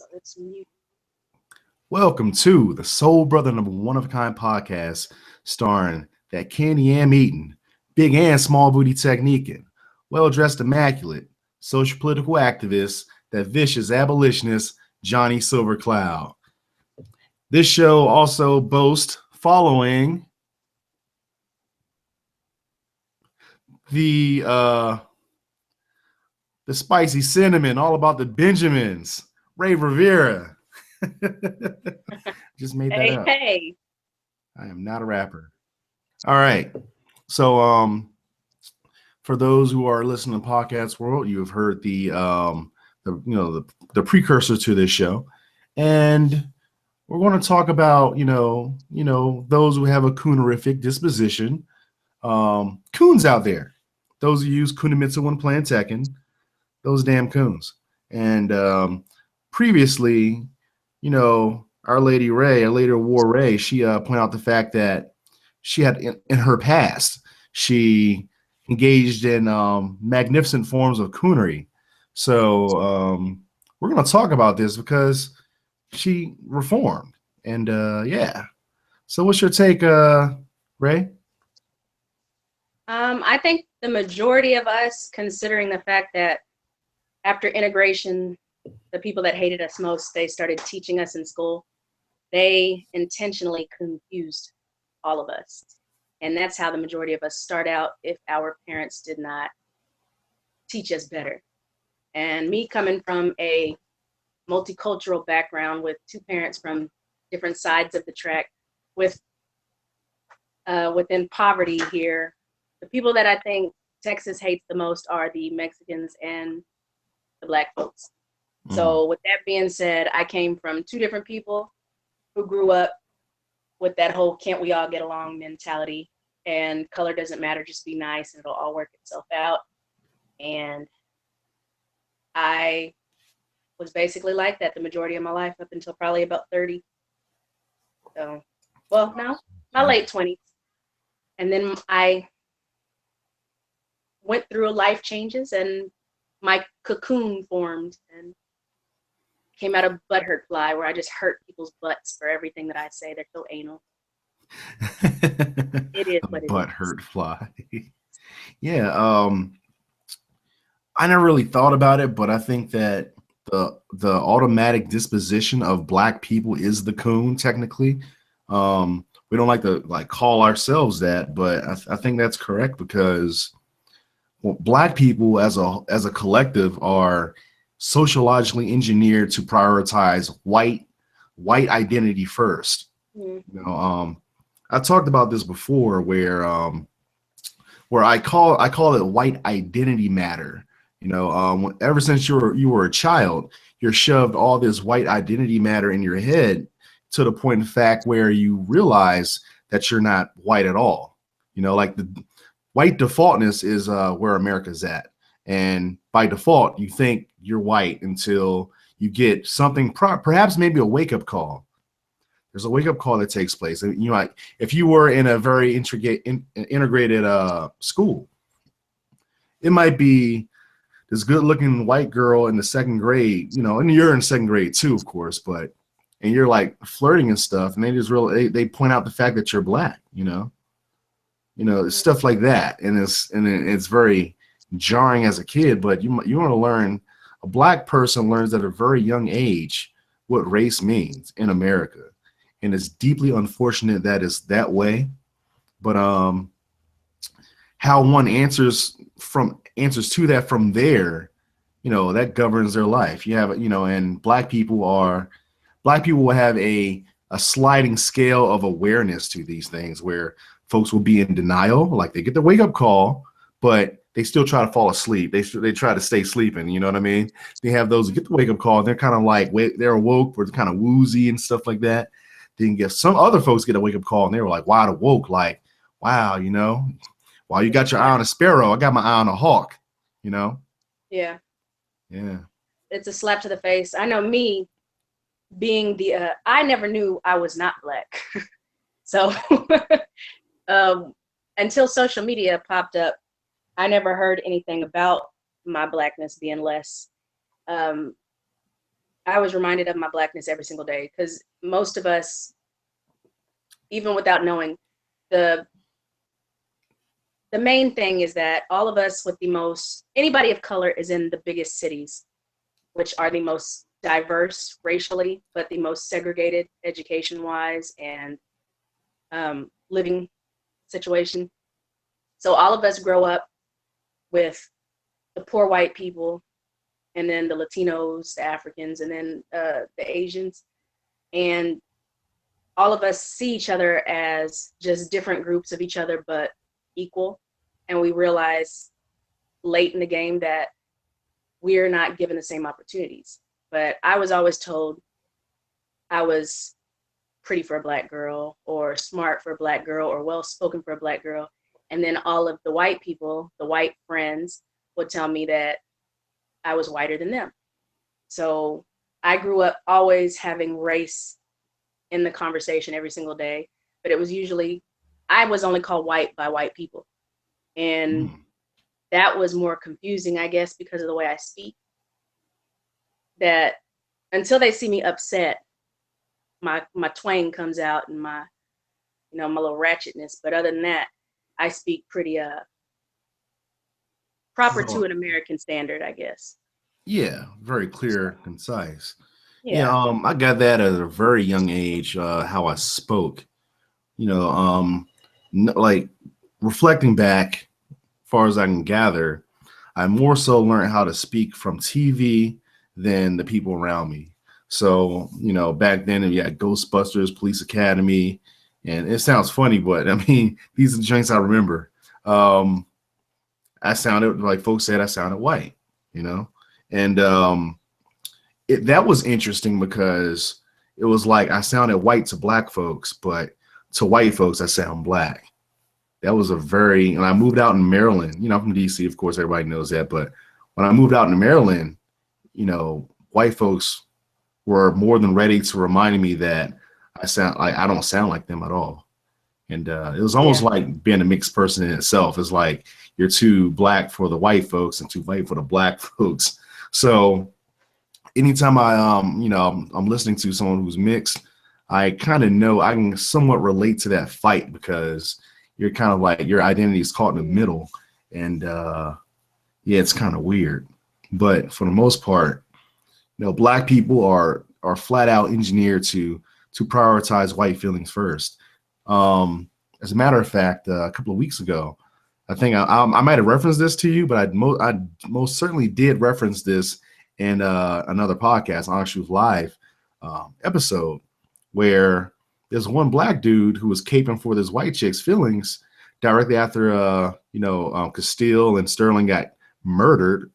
So it's mute. Welcome to the Soul Brother number one of a kind podcast, starring that candy am eating, big and small booty techniquing, well dressed immaculate, social political activist, that vicious abolitionist, Johnny Silvercloud. This show also boasts following the uh the spicy cinnamon, all about the Benjamins, Ray Rivera. Just made that Hey, up. hey. I am not a rapper. All right. So for those who are listening to podcast world, you have heard the precursor to this show. And we're going to talk about, those who have a coonerific disposition. Coons out there. Those who use Kunimitsu when playing Tekken, those damn coons. And previously, Our Lady Ray, Our Lady War Ray, she pointed out the fact that she had in her past, she engaged in magnificent forms of coonery. So we're going to talk about this because she reformed. And yeah. So what's your take, Ray? I think the majority of us, considering the fact that after integration, the people that hated us most, they started teaching us in school. They intentionally confused all of us. And that's how the majority of us start out if our parents did not teach us better. And me coming from a multicultural background with two parents from different sides of the track, with within poverty here, the people that I think Texas hates the most are the Mexicans and the Black folks. So with that being said, I came from two different people who grew up with that whole can't we all get along mentality, and color doesn't matter, just be nice and it'll all work itself out. And I was basically like that the majority of my life up until probably about 30. So, well, no, my late 20s. And then I went through life changes and my cocoon formed and came out of butthurt fly, where I just hurt people's butts for everything that I say. They're so anal. It is A what it butt is. hurt fly. Yeah. I never really thought about it, but I think that the automatic disposition of Black people is the coon. Technically, we don't like to call ourselves that, but I think that's correct because Black people as a collective are sociologically engineered to prioritize white identity first. Mm-hmm. I talked about this before, where I call it white identity matter. Ever since you were a child, you're shoved all this white identity matter in your head to the point of fact where you realize that you're not white at all. Like the white defaultness is where America's at, and by default, you think you're white until you get something, perhaps maybe a wake up call. There's a wake up call that takes place. Like if you were in a very integrated school, it might be this good looking white girl in the second grade, and you're in second grade too, of course, and you're like flirting and stuff, and they point out the fact that you're Black, stuff like that, and it's very jarring as a kid. But you want to learn. A Black person learns at a very young age what race means in America, and it's deeply unfortunate that it's that way. But how one answers to that from there, that governs their life. You have, and Black people will have a sliding scale of awareness to these things, where folks will be in denial, like they get the wake up call, but they still try to fall asleep. They try to stay sleeping. You know what I mean? They have those who get the wake up call. They're kind of like they're awoke, but kind of woozy and stuff like that. Then get some other folks get a wake up call and they were like wide awoke, like, wow, while you got your eye on a sparrow, I got my eye on a hawk. Yeah. Yeah. It's a slap to the face. I know me being I never knew I was not Black. So until social media popped up, I never heard anything about my Blackness being less. I was reminded of my Blackness every single day, because most of us, even without knowing, the main thing is that all of us with the most, anybody of color is in the biggest cities, which are the most diverse racially, but the most segregated education-wise and living situation. So all of us grow up with the poor white people, and then the Latinos, the Africans, and then the Asians. And all of us see each other as just different groups of each other, but equal. And we realize late in the game that we're not given the same opportunities. But I was always told I was pretty for a Black girl, or smart for a Black girl, or well-spoken for a Black girl. And then all of the white people, the white friends, would tell me that I was whiter than them. So I grew up always having race in the conversation every single day, but it was usually, I was only called white by white people. And that was more confusing, I guess, because of the way I speak. That until they see me upset, my twang comes out, and my, you know, my little ratchetness. But other than that, I speak pretty proper to an American standard, I guess. Yeah, very clear, concise. Yeah. I got that at a very young age, how I spoke. Like reflecting back, as far as I can gather, I more so learned how to speak from TV than the people around me. So, back then you had Ghostbusters, Police Academy, and it sounds funny, but I mean, these are the joints I remember. I sounded, like folks said, I sounded white, and that was interesting because it was like I sounded white to Black folks, but to white folks, I sound Black. That was and I moved out in Maryland. I'm from DC, of course, everybody knows that. But when I moved out in Maryland, white folks were more than ready to remind me that I don't sound like them at all. And it was almost like being a mixed person in itself. It's like you're too Black for the white folks and too white for the Black folks. So anytime I'm listening to someone who's mixed, I kind of know I can somewhat relate to that fight, because you're kind of like your identity is caught in the middle, and it's kind of weird. But for the most part, Black people are flat out engineered to prioritize white feelings first. As a matter of fact, a couple of weeks ago, I think I might have referenced this to you, but I most certainly did reference this in another podcast, Honest Truth Live episode, where there's one Black dude who was caping for this white chick's feelings directly after Castile and Sterling got murdered.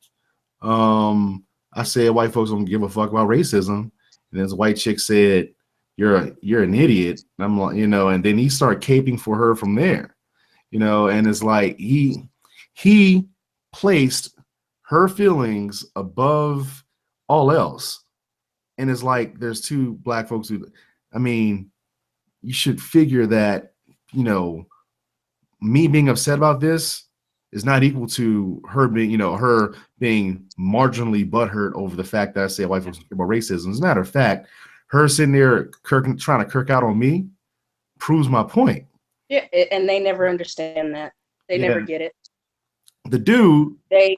I said white folks don't give a fuck about racism, and this white chick said, you're an idiot. And I'm like, and then he started caping for her from there, and it's like he placed her feelings above all else. And it's like there's two Black folks who, I mean, you should figure that, me being upset about this is not equal to her being, her being marginally butthurt over the fact that I say white folks about racism. As a matter of fact, her sitting there trying to kirk out on me proves my point. Yeah, and they never understand that. They never get it. The dude, they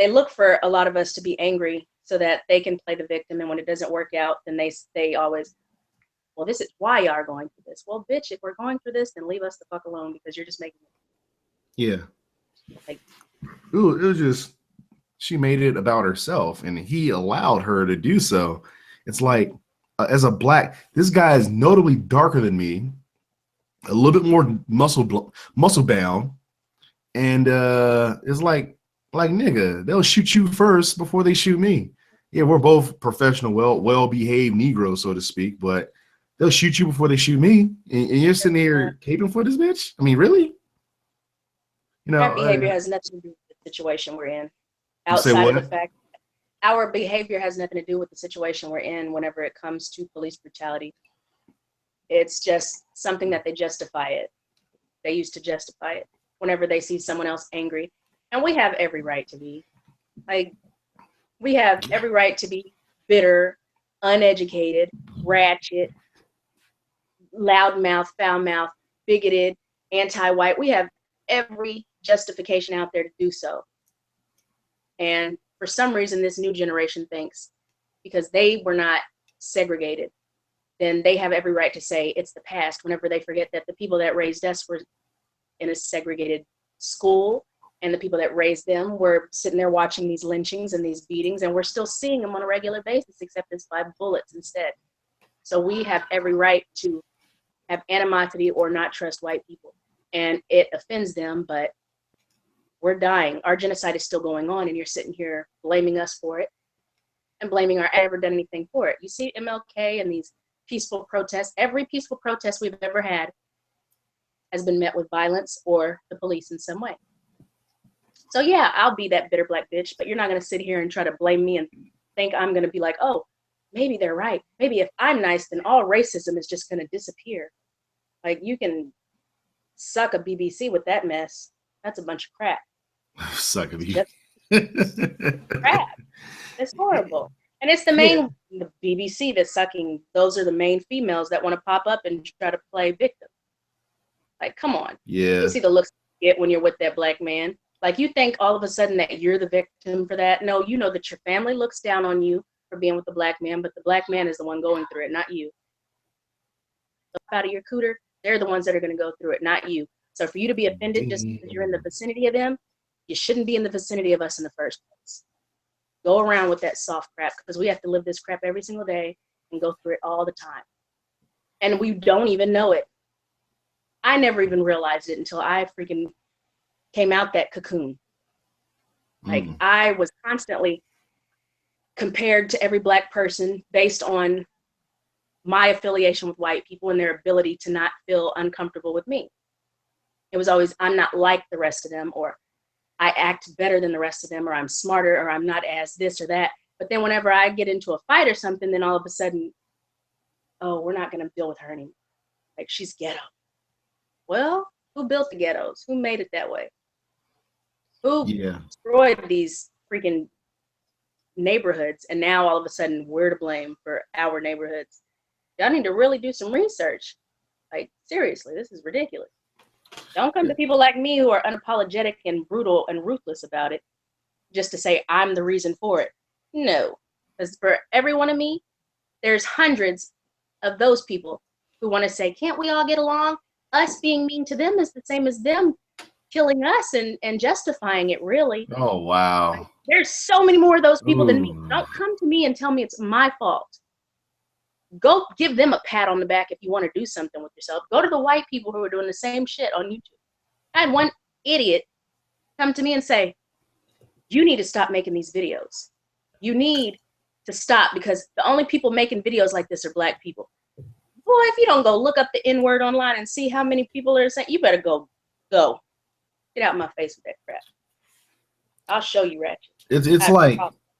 look for a lot of us to be angry so that they can play the victim, and when it doesn't work out, then they always, well, this is why you are going through this. Well, bitch, if we're going through this, then leave us the fuck alone, because you're just making it. Yeah. Like, it was just, she made it about herself, and he allowed her to do so. It's like, as a Black, this guy is notably darker than me, a little bit more muscle bound, and it's like nigga, they'll shoot you first before they shoot me. Yeah, we're both professional, well-behaved Negroes, so to speak, but they'll shoot you before they shoot me, and you're sitting here caping for this bitch. I mean, really? That behavior has nothing to do with the situation we're in. Outside of the fact, our behavior has nothing to do with the situation we're in whenever it comes to police brutality. It's just something that they justify it. They used to justify it whenever they see someone else angry. And we have every right to be. Like, we have every right to be bitter uneducated, ratchet, loudmouth, foul mouth, bigoted, anti-white. We have every justification out there to do so. And for some reason, this new generation thinks because they were not segregated, then they have every right to say it's the past, whenever they forget that the people that raised us were in a segregated school, and the people that raised them were sitting there watching these lynchings and these beatings, and we're still seeing them on a regular basis, except it's by bullets instead. So we have every right to have animosity or not trust white people. And it offends them, but we're dying. Our genocide is still going on, and you're sitting here blaming us for it and blaming our ever done anything for it. You see MLK and these peaceful protests. Every peaceful protest we've ever had has been met with violence or the police in some way. So yeah, I'll be that bitter black bitch, but you're not going to sit here and try to blame me and think I'm going to be like, oh, maybe they're right. Maybe if I'm nice, then all racism is just going to disappear. Like, you can suck a BBC with that mess. That's a bunch of crap. Suck a BBC. Crap. It's horrible. And it's the main, the BBC that's sucking. Those are the main females that want to pop up and try to play victim. Like, come on. Yeah. You see the looks you get when you're with that black man. Like, you think all of a sudden that you're the victim for that. No, you know that your family looks down on you for being with the black man, but the black man is the one going through it, not you. So out of your cooter, they're the ones that are going to go through it, not you. So for you to be offended just because you're in the vicinity of them, you shouldn't be in the vicinity of us in the first place. Go around with that soft crap, because we have to live this crap every single day and go through it all the time. And we don't even know it. I never even realized it until I freaking came out that cocoon. Like, I was constantly compared to every black person based on my affiliation with white people and their ability to not feel uncomfortable with me. It was always, I'm not like the rest of them, or I act better than the rest of them, or I'm smarter, or I'm not as this or that. But then whenever I get into a fight or something, then all of a sudden, oh, we're not going to deal with her anymore. Like, she's ghetto. Well, who built the ghettos? Who made it that way? Who destroyed these freaking neighborhoods? And now all of a sudden we're to blame for our neighborhoods. Y'all need to really do some research. Like, seriously, this is ridiculous. Don't come to people like me who are unapologetic and brutal and ruthless about it just to say I'm the reason for it. No, because for every one of me, there's hundreds of those people who want to say, can't we all get along? Us being mean to them is the same as them killing us and justifying it, really. Oh, wow. Like, there's so many more of those people than me. Don't come to me and tell me it's my fault. Go give them a pat on the back if you want to do something with yourself. Go to the white people who are doing the same shit on YouTube. I had one idiot come to me and say, you need to stop making these videos. You need to stop, because the only people making videos like this are black people. Boy, if you don't go look up the N-word online and see how many people are saying, you better go. Get out of my face with that crap. I'll show you, Ratchet. It's like,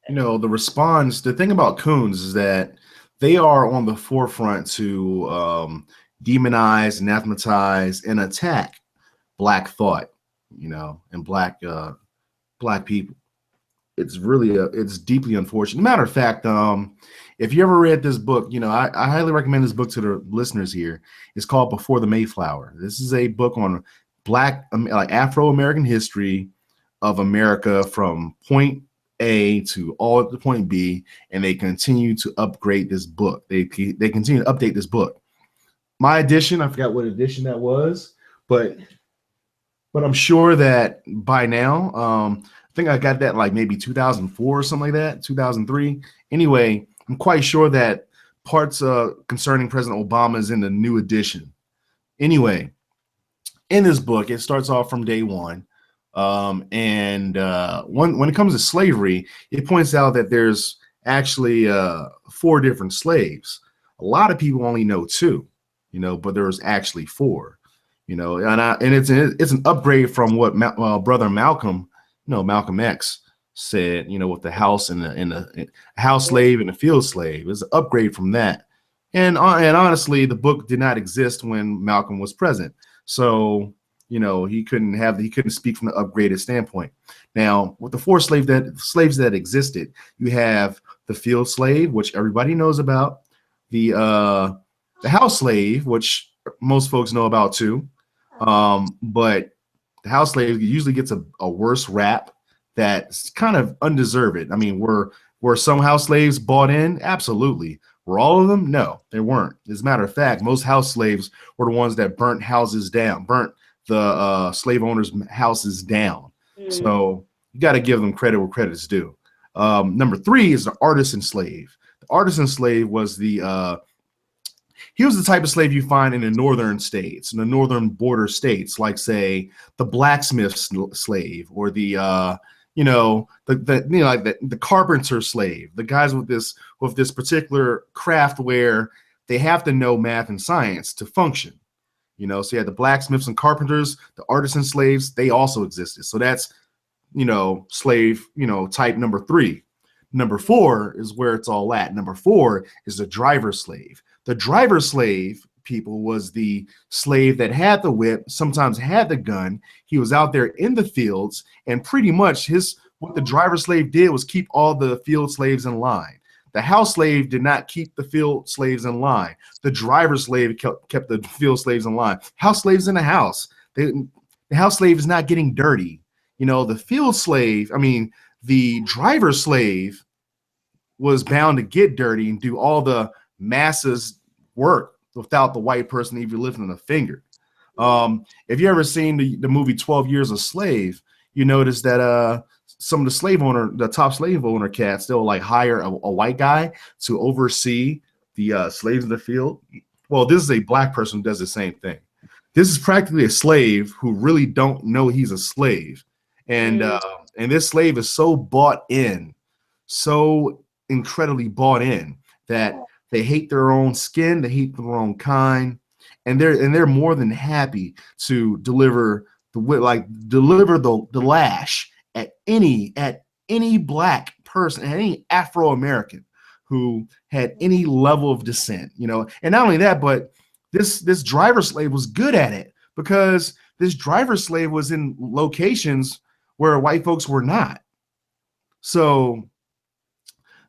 you know, the response, the thing about coons is that they are on the forefront to demonize, anathematize, and attack black thought, you know, and black people. It's really it's deeply unfortunate. Matter of fact, if you ever read this book, you know, I highly recommend this book to the listeners here. It's called Before the Mayflower. This is a book on black, like Afro-American history of America from point A to all to point B, and they continue to upgrade this book. They continue to update this book. My edition, I forgot what edition that was, but I'm sure that by now, I think I got that like maybe 2004 or something like that, 2003. Anyway, I'm quite sure that parts concerning President Obama is in the new edition. Anyway, in this book, it starts off from day one. When it comes to slavery, it points out that there's actually 4 different slaves. A lot of people only know 2, you know, but there was actually 4, you know, and it's an upgrade from what brother Malcolm, Malcolm X said, you know, with the house and the house slave and the field slave. It's an upgrade from that. And honestly, the book did not exist when Malcolm was present. So, you know, he couldn't speak from the upgraded standpoint. Now, with the 4 slaves that existed, you have the field slave, which everybody knows about, the house slave, which most folks know about too. But the house slave usually gets a worse rap that's kind of undeserved. I mean, were some house slaves bought in? Absolutely. Were all of them? No, they weren't. As a matter of fact, most house slaves were the ones that burnt houses down, burnt the slave owners' houses down. So you got to give them credit where credit's due. Number 3 is the artisan slave. The artisan slave was he was the type of slave you find in the northern states, in the northern border states, like say the blacksmith slave or the the carpenter slave, the guys with this particular craft where they have to know math and science to function. So you had the blacksmiths and carpenters, the artisan slaves, they also existed. So that's slave type number 3. Number 4 is where it's all at. Number 4 is the driver slave. The driver slave, people, was the slave that had the whip, sometimes had the gun. He was out there in the fields, and pretty much what the driver slave did was keep all the field slaves in line. The house slave did not keep the field slaves in line. The driver slave kept the field slaves in line. House slaves in the house. The house slave is not getting dirty. The field slave, the driver slave was bound to get dirty and do all the masses work without the white person even lifting a finger. If you ever seen the movie 12 Years a Slave, you notice that some of the top slave owner cats, they'll like hire a white guy to oversee the slaves in the field. Well, this is a black person who does the same thing. This is practically a slave who really don't know he's a slave. And this slave is so bought in, so incredibly bought in, that they hate their own skin, they hate their own kind, and they're more than happy to deliver the lash at any black person, any Afro-American who had any level of descent, And not only that, but this driver slave was good at it, because this driver slave was in locations where white folks were not. So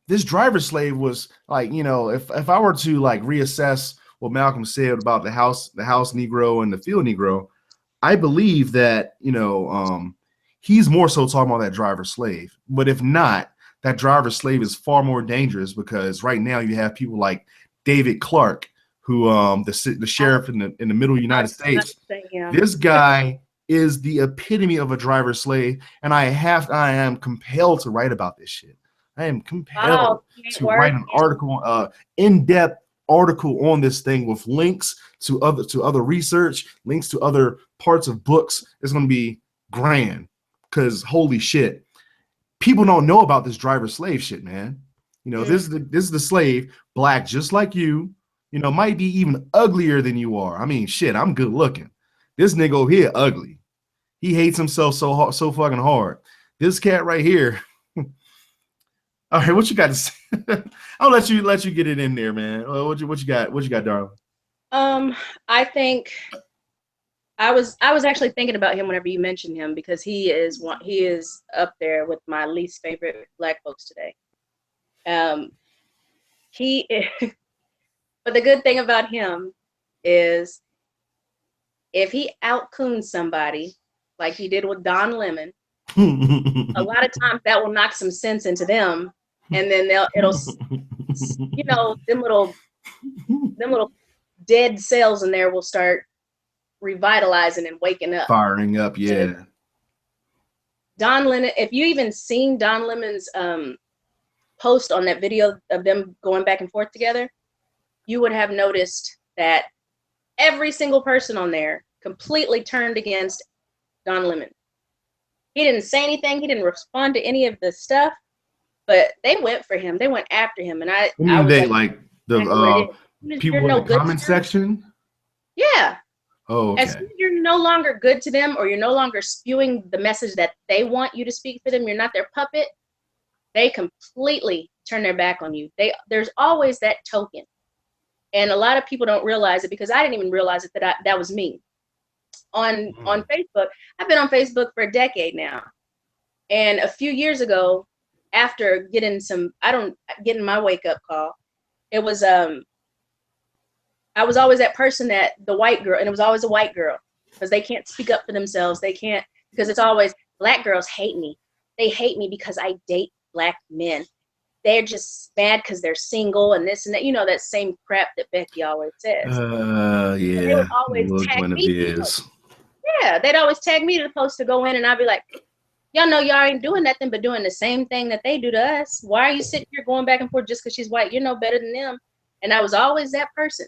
this driver slave was like, if I were to like reassess what Malcolm said about the house Negro and the field Negro, I believe that, he's more so talking about that driver slave. But if not, that driver slave is far more dangerous, because right now you have people like David Clark, who the sheriff in the middle United States. This guy is the epitome of a driver slave, and I am compelled to write about this shit. I am compelled to write an article, in-depth article on this thing with links to other research, links to other parts of books. It's going to be grand, because holy shit, people don't know about this driver slave shit, man. This is the slave, black just like you, might be even uglier than you are. Shit, I'm good looking. This nigga over here ugly. He hates himself so fucking hard. This cat right here. All right, what you got to say? I'll let you get it in there, man. What you got? What you got, darling? I think I was actually thinking about him whenever you mentioned him, because he is up there with my least favorite black folks today. He is, but the good thing about him is if he out-coons somebody like he did with Don Lemon, a lot of times that will knock some sense into them, and then it'll them little dead cells in there will start revitalizing and waking up, firing up. Yeah. Don Lemon, if you even seen Don Lemon's post on that video of them going back and forth together, you would have noticed that every single person on there completely turned against Don Lemon. He didn't say anything. He didn't respond to any of the stuff, but they went for him. They went after him, and I they like the people in the comment section. Yeah. Oh, okay. As soon as you're no longer good to them, or you're no longer spewing the message that they want you to speak for them, you're not their puppet, they completely turn their back on you. There's always that token. And a lot of people don't realize it, because I didn't even realize it that was me. On Facebook, I've been on Facebook for a decade now. And a few years ago, after getting my wake up call, it was I was always that person, that the white girl, and it was always a white girl, because they can't speak up for themselves. They can't, because it's always black girls hate me. They hate me because I date black men. They're just mad because they're single and this and that. You know, that same crap that Becky always says. And they would Yeah. always Little tag me. Guinevere's. Yeah, they'd always tag me to the post to go in, and I'd be like, y'all know y'all ain't doing nothing but doing the same thing that they do to us. Why are you sitting here going back and forth just because she's white? You're no better than them. And I was always that person.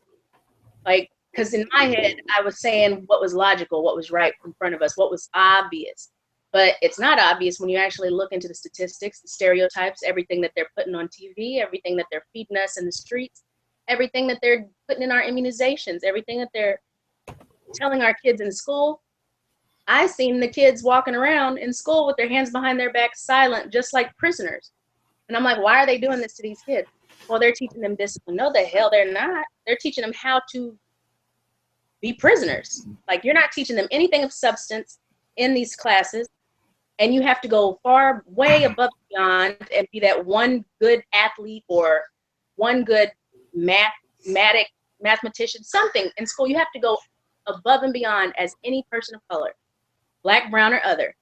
Like, because in my head, I was saying what was logical, what was right in front of us, what was obvious. But it's not obvious when you actually look into the statistics, the stereotypes, everything that they're putting on TV, everything that they're feeding us in the streets, everything that they're putting in our immunizations, everything that they're telling our kids in school. I seen the kids walking around in school with their hands behind their backs, silent, just like prisoners. And I'm like, why are they doing this to these kids? Well, they're teaching them discipline. No, the hell they're not. They're teaching them how to be prisoners. Like, you're not teaching them anything of substance in these classes. And you have to go far, way above and beyond and be that one good athlete or one good mathematician, something in school. You have to go above and beyond as any person of color, black, brown, or other,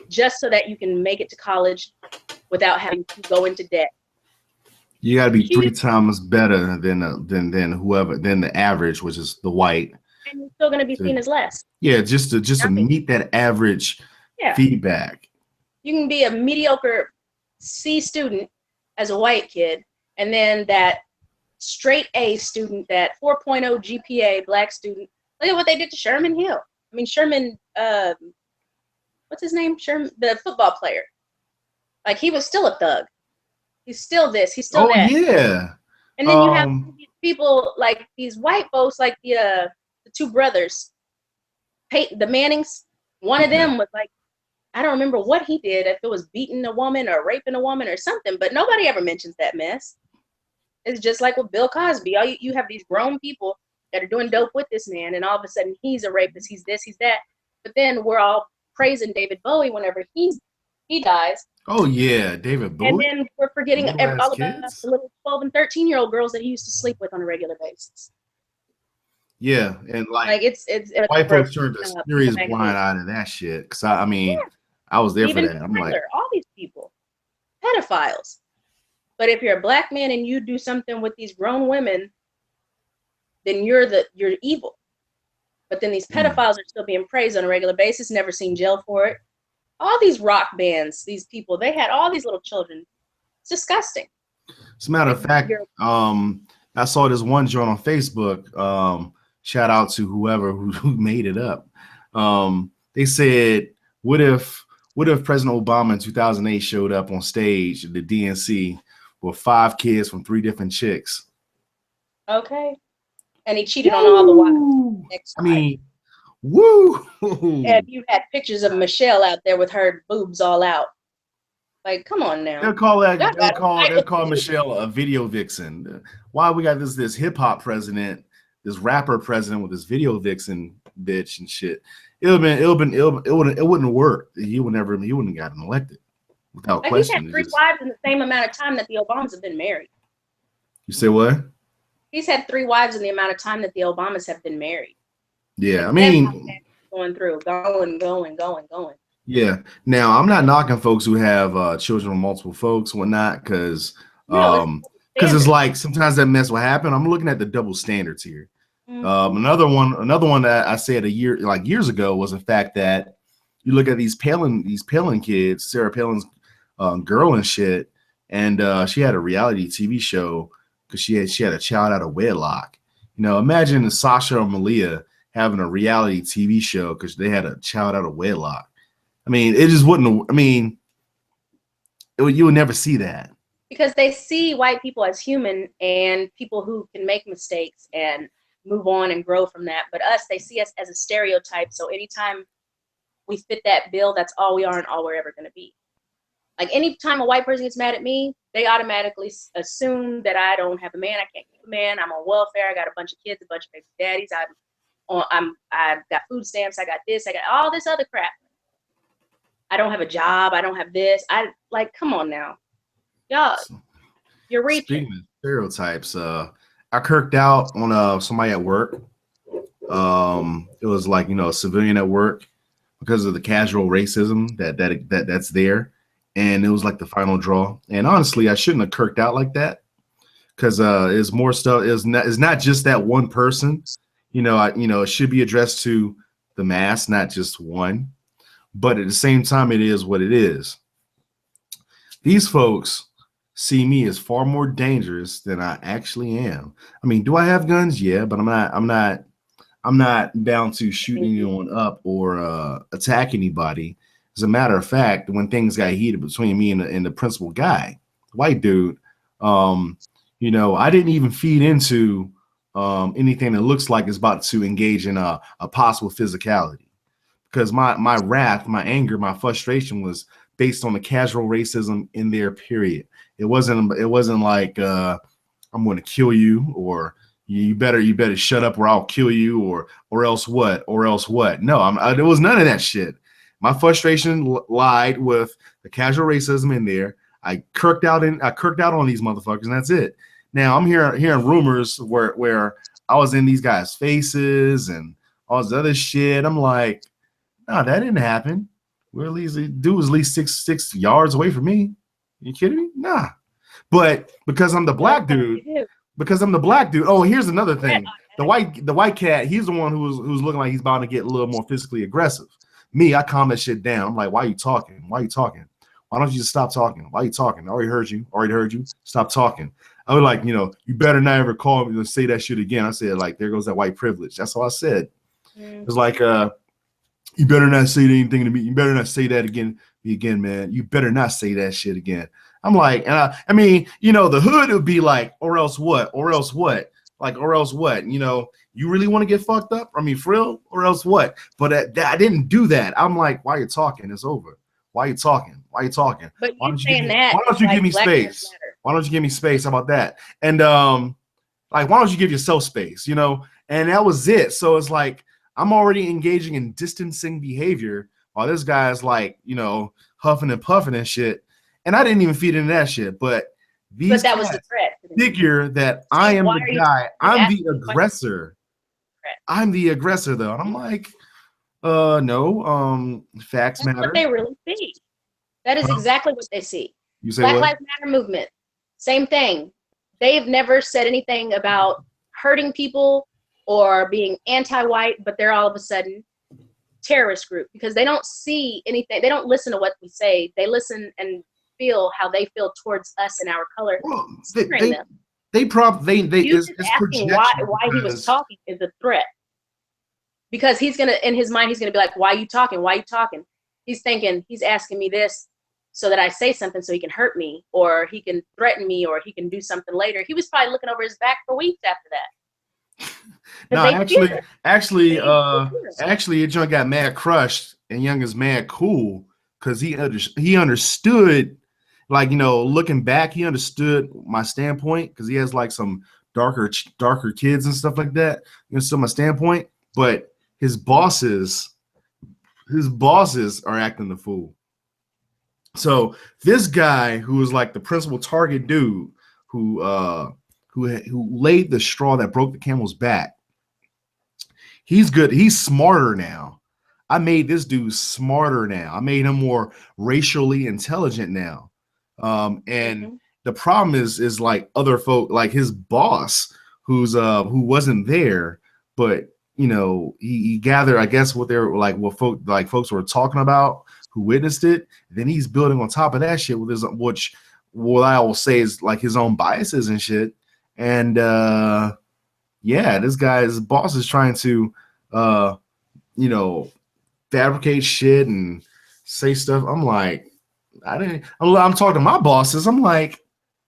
just so that you can make it to college without having to go into debt. You got to be 3 times better than the average, which is the white. And you're still going to be seen as less. Yeah, just to meet that average feedback. You can be a mediocre C student as a white kid, and then that straight A student, that 4.0 GPA black student. Look at what they did to Sherman Hill. I mean, Sherman, what's his name? Sherman, the football player. Like, he was still a thug. He's still this. He's still that. Oh, yeah. And then you have these people, like these white folks, like the 2 brothers, the Mannings. One of them was like, I don't remember what he did, if it was beating a woman or raping a woman or something, but nobody ever mentions that mess. It's just like with Bill Cosby. You have these grown people that are doing dope with this man, and all of a sudden he's a rapist, he's this, he's that. But then we're all praising David Bowie whenever he dies. Oh yeah, David Bowie. And then we're forgetting all about the little 12 and 13-year-old girls that he used to sleep with on a regular basis. Yeah, and like it's white folks turned a serious blind eye to that shit. Because I mean, I was there for that. I'm like, all these people, pedophiles. But if you're a black man and you do something with these grown women, then you're evil. But then these pedophiles are still being praised on a regular basis, never seen jail for it. All these rock bands, these people, they had all these little children. It's disgusting. As a matter of fact, I saw this one joint on Facebook. Shout out to whoever who made it up. They said, what if President Obama in 2008 showed up on stage at the DNC with 5 kids from 3 different chicks? Okay. And he cheated on all the wives. I mean, woo! And you had pictures of Michelle out there with her boobs all out. Like, come on now. They'll call Michelle a video vixen. Why we got this hip hop president, this rapper president with this video vixen bitch and shit? It wouldn't work. He wouldn't have gotten elected without question. He's had 3 wives in the same amount of time that the Obamas have been married. You say what? He's had 3 wives in the amount of time that the Obamas have been married. Yeah, I mean, going. Yeah. Now, I'm not knocking folks who have children with multiple folks, whatnot, because it's like sometimes that mess will happen. I'm looking at the double standards here. Mm-hmm. Another one that I said years ago was the fact that you look at these Palin kids, Sarah Palin's girl and shit, and she had a reality TV show because she had a child out of wedlock. You know, imagine Sasha or Malia having a reality TV show because they had a child out of wedlock. I mean, it just wouldn't. I mean, you would never see that because they see white people as human and people who can make mistakes and move on and grow from that. But us, they see us as a stereotype. So anytime we fit that bill, that's all we are and all we're ever going to be. Like anytime a white person gets mad at me, they automatically assume that I don't have a man, I can't keep a man, I'm on welfare, I got a bunch of kids, a bunch of baby daddies, I've got food stamps, I got this, I got all this other crap. I don't have a job, I don't have this. Come on now. Y'all, you're reaching. Speaking of stereotypes, I kirked out on somebody at work. It was like, a civilian at work because of the casual racism that's there, and it was like the final draw. And honestly, I shouldn't have kirked out like that because it's more stuff. It's not just that one person. It should be addressed to the mass, not just one. But at the same time, it is what it is. These folks see me as far more dangerous than I actually am. I mean, do I have guns? Yeah, but I'm not bound to shoot anyone up or attack anybody. As a matter of fact, when things got heated between me and the principal guy, white dude, I didn't even feed into anything that looks like it's about to engage in a possible physicality. Because my wrath, my anger, my frustration was based on the casual racism in there, period. It wasn't like I'm going to kill you, or you better shut up or I'll kill you, or else what. No, there was none of that shit. My frustration lied with the casual racism in there. I kirked out on these motherfuckers, and that's it. Now I'm hearing rumors where I was in these guys' faces and all this other shit. I'm like, no, that didn't happen. We're at least dude was at least six yards away from me. You kidding me? Nah. But because I'm the black dude. Oh, here's another thing. The white cat, he's the one who's looking like he's about to get a little more physically aggressive. Me, I calm that shit down. I'm like, why are you talking? Why don't you just stop talking? Why are you talking? I already heard you. Stop talking. I was like, you better not ever call me and say that shit again. I said, like, there goes that white privilege. That's all I said. It was like, you better not say anything to me. You better not say that again, man. You better not say that shit again. I'm like, I mean, the hood would be like, or else what? Like, or else what? You really want to get fucked up? I mean, for real? Or else what? But I didn't do that. I'm like, why are you talking? It's over. Why are you talking? But why don't you give me space? Why don't you give me space? How about that? And like, why don't you give yourself space? And that was it. So it's like, I'm already engaging in distancing behavior while this guy's like, huffing and puffing and shit. And I didn't even feed into that shit. But that was the threat. Figure that I am the guy. I'm the aggressor. I'm the aggressor, though. And I'm like, no. Facts matter. That's what they really see. That is exactly what they see. You say Black what? Lives Matter movement. Same thing. They've never said anything about hurting people or being anti-white, but they're all of a sudden terrorist group because they don't see anything. They don't listen to what we say. They listen and feel how they feel towards us and our color. Well, it's asking why he was talking is a threat. Because in his mind, he's gonna be like, why are you talking? He's thinking, he's asking me this so that I say something so he can hurt me, or he can threaten me, or he can do something later. He was probably looking over his back for weeks after that. No, actually, it joint got mad crushed, and Young is mad cool because he understood, like, looking back, he understood my standpoint because he has like some darker kids and stuff like that. So my standpoint, but his bosses are acting the fool. So this guy who was like the principal target dude who laid the straw that broke the camel's back. He's good. He's smarter now. I made this dude smarter now. I made him more racially intelligent now. And the problem is like other folk, like his boss, who wasn't there, but he gathered, I guess, what they're like, what folks were talking about, who witnessed it. Then he's building on top of that shit with what I will say is like his own biases and shit. And this guy's boss is trying to fabricate shit and say stuff. I'm like, I'm talking to my bosses. I'm like,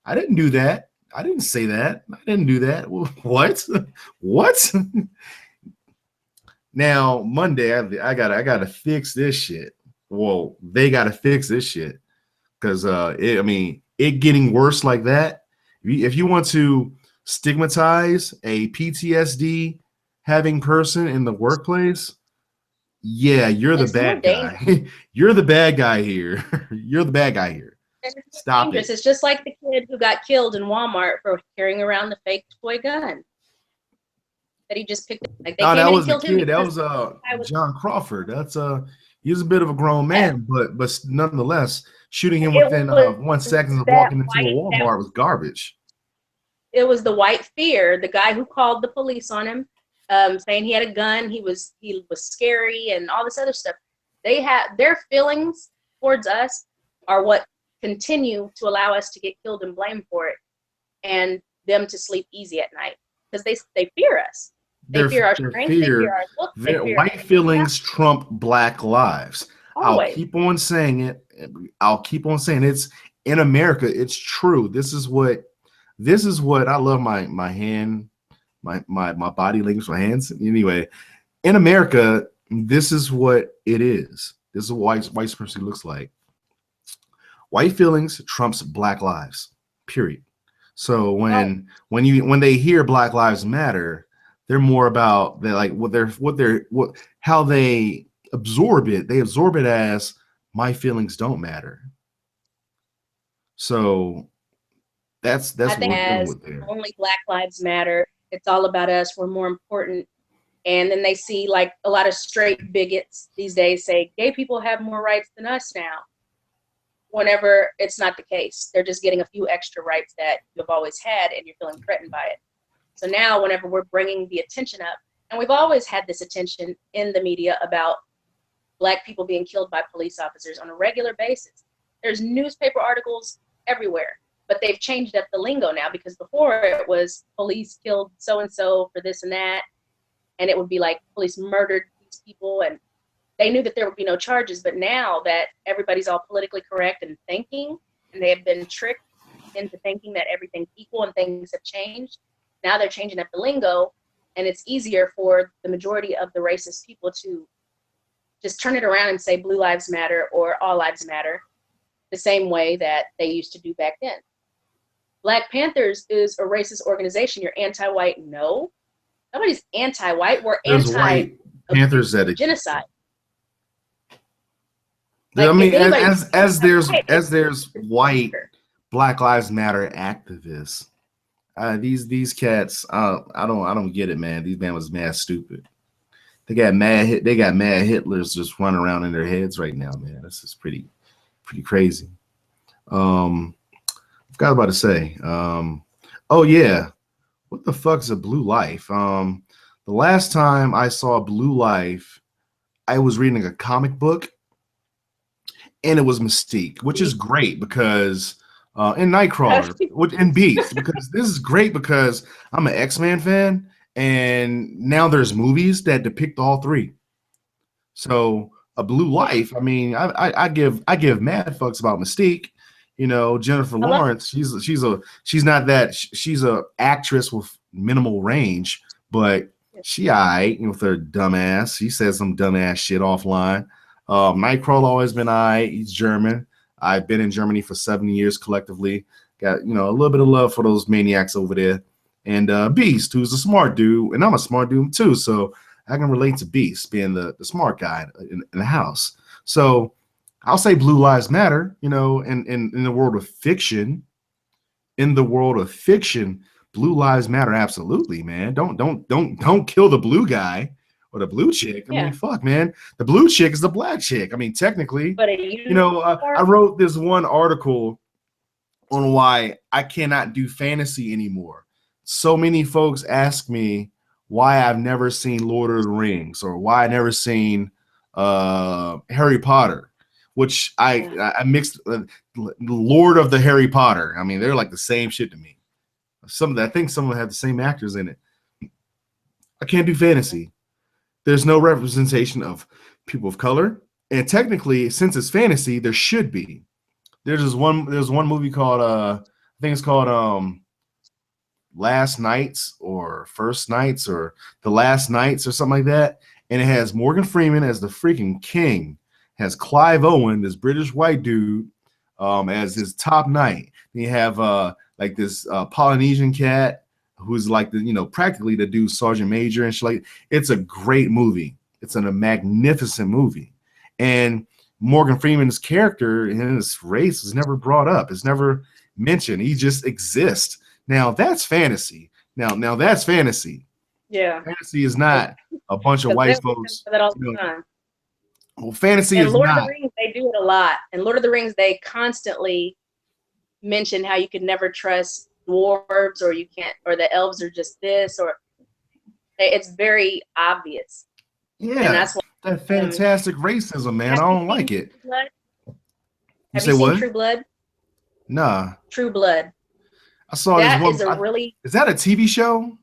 I didn't do that. I didn't say that. I didn't do that. What? What? Now Monday, I gotta fix this shit. Well, they gotta fix this shit because it getting worse like that. If you want to stigmatize a PTSD having person in the workplace, yeah, you're the bad guy. You're the bad guy here. You're the bad guy here. And it's Stop dangerous. it. It's just like the kid who got killed in Walmart for carrying around the fake toy gun that he just picked up. Like they No, came that in and wasn't a killed him kid. That because was I was John Crawford. That's he was a bit of a grown yeah, man, but nonetheless, shooting him it within was 1 second of that walking into a white that Walmart was garbage. it was the white fear, the guy who called the police on him, saying he had a gun, he was scary and all this other stuff. They have their feelings towards us are what continue to allow us to get killed and blamed for it, and them to sleep easy at night because they fear us. They fear our Their strength. They fear fear, our looks. They their fear white feelings trump black lives. I'll always. keep on saying it. I'll keep on saying it's in America. It's true. This is what I love. My hand, my body language, my hands. Anyway, in America, this is what it is. This is what white supremacy looks like. White feelings trumps black lives. Period. So when they hear Black Lives Matter, they're more about how they absorb it. They absorb it as my feelings don't matter. So that's I what think we're dealing as with there. only Black Lives Matter, it's all about us. We're more important. And then they see like a lot of straight bigots these days say gay people have more rights than us now. Whenever it's not the case, they're just getting a few extra rights that you've always had and you're feeling threatened by it. So now whenever we're bringing the attention up, and we've always had this attention in the media about Black people being killed by police officers on a regular basis. There's newspaper articles everywhere, but they've changed up the lingo now because before it was police killed so-and-so for this and that, and it would be like police murdered these people, and they knew that there would be no charges. But now that everybody's all politically correct and thinking, and they have been tricked into thinking that everything's equal and things have changed, now they're changing up the lingo, and it's easier for the majority of the racist people to just turn it around and say Blue Lives Matter or All Lives Matter the same way that they used to do back then. Black Panthers is a racist organization. You're anti-white? No. Nobody's anti-white. We're There's white Panthers that genocide. I mean, as there's white, white Black Lives Matter activists, these cats, I don't get it, man. These man was mad stupid. They got mad Hitlers just running around in their heads right now, man. This is pretty crazy. I forgot about to say. Oh yeah, what the fuck's a Blue Life? The last time I saw Blue Life, I was reading a comic book, and it was Mystique, which is great because in Nightcrawler, and Beast, because this is great because I'm an X-Men fan, and now there's movies that depict all three. So a Blue Life, I mean, I give mad fucks about Mystique. You know, Jennifer Lawrence, she's a actress with minimal range, but she aight with her dumbass. She says some dumbass shit offline. Nightcrawler always been aight. He's German. I've been in Germany for 7 years collectively. Got, you know, a little bit of love for those maniacs over there. And Beast, who's a smart dude, and I'm a smart dude too, so I can relate to Beast being the smart guy in the house. So I'll say Blue Lives Matter, you know, in the world of fiction. In the world of fiction, Blue Lives Matter, absolutely, man. Don't kill the blue guy or the blue chick. I mean, fuck, man. The blue chick is the black chick. I mean, technically, but you know, I wrote this one article on why I cannot do fantasy anymore. So many folks ask me why I've never seen Lord of the Rings or why I never seen Harry Potter, which I mixed Lord of the Harry Potter. I mean, they're like the same shit to me. I think some of them have the same actors in it. I can't do fantasy. There's no representation of people of color, and technically, since it's fantasy, there should be. There's one movie called I think it's called Last Nights or First Nights or The Last Nights or something like that, and it has Morgan Freeman as the freaking king, has Clive Owen, this British white dude, as his top knight. Then you have like this Polynesian cat who's like the, you know, practically the dude Sergeant Major and shit. Like, it's a great movie. It's a magnificent movie, and Morgan Freeman's character and his race is never brought up. It's never mentioned. He just exists. Now that's fantasy. Now that's fantasy. Yeah. Fantasy is not a bunch of white folks. That all the time. Well, fantasy and is Lord not. of the Rings, they do it a lot. And Lord of the Rings, they constantly mention how you could never trust dwarves, or you can't, or the elves are just this, or it's very obvious. Yeah, and that's what that fantastic racism, man. I don't like it. Have you seen True Blood? Nah. True Blood. I saw that this one. Is that a TV show?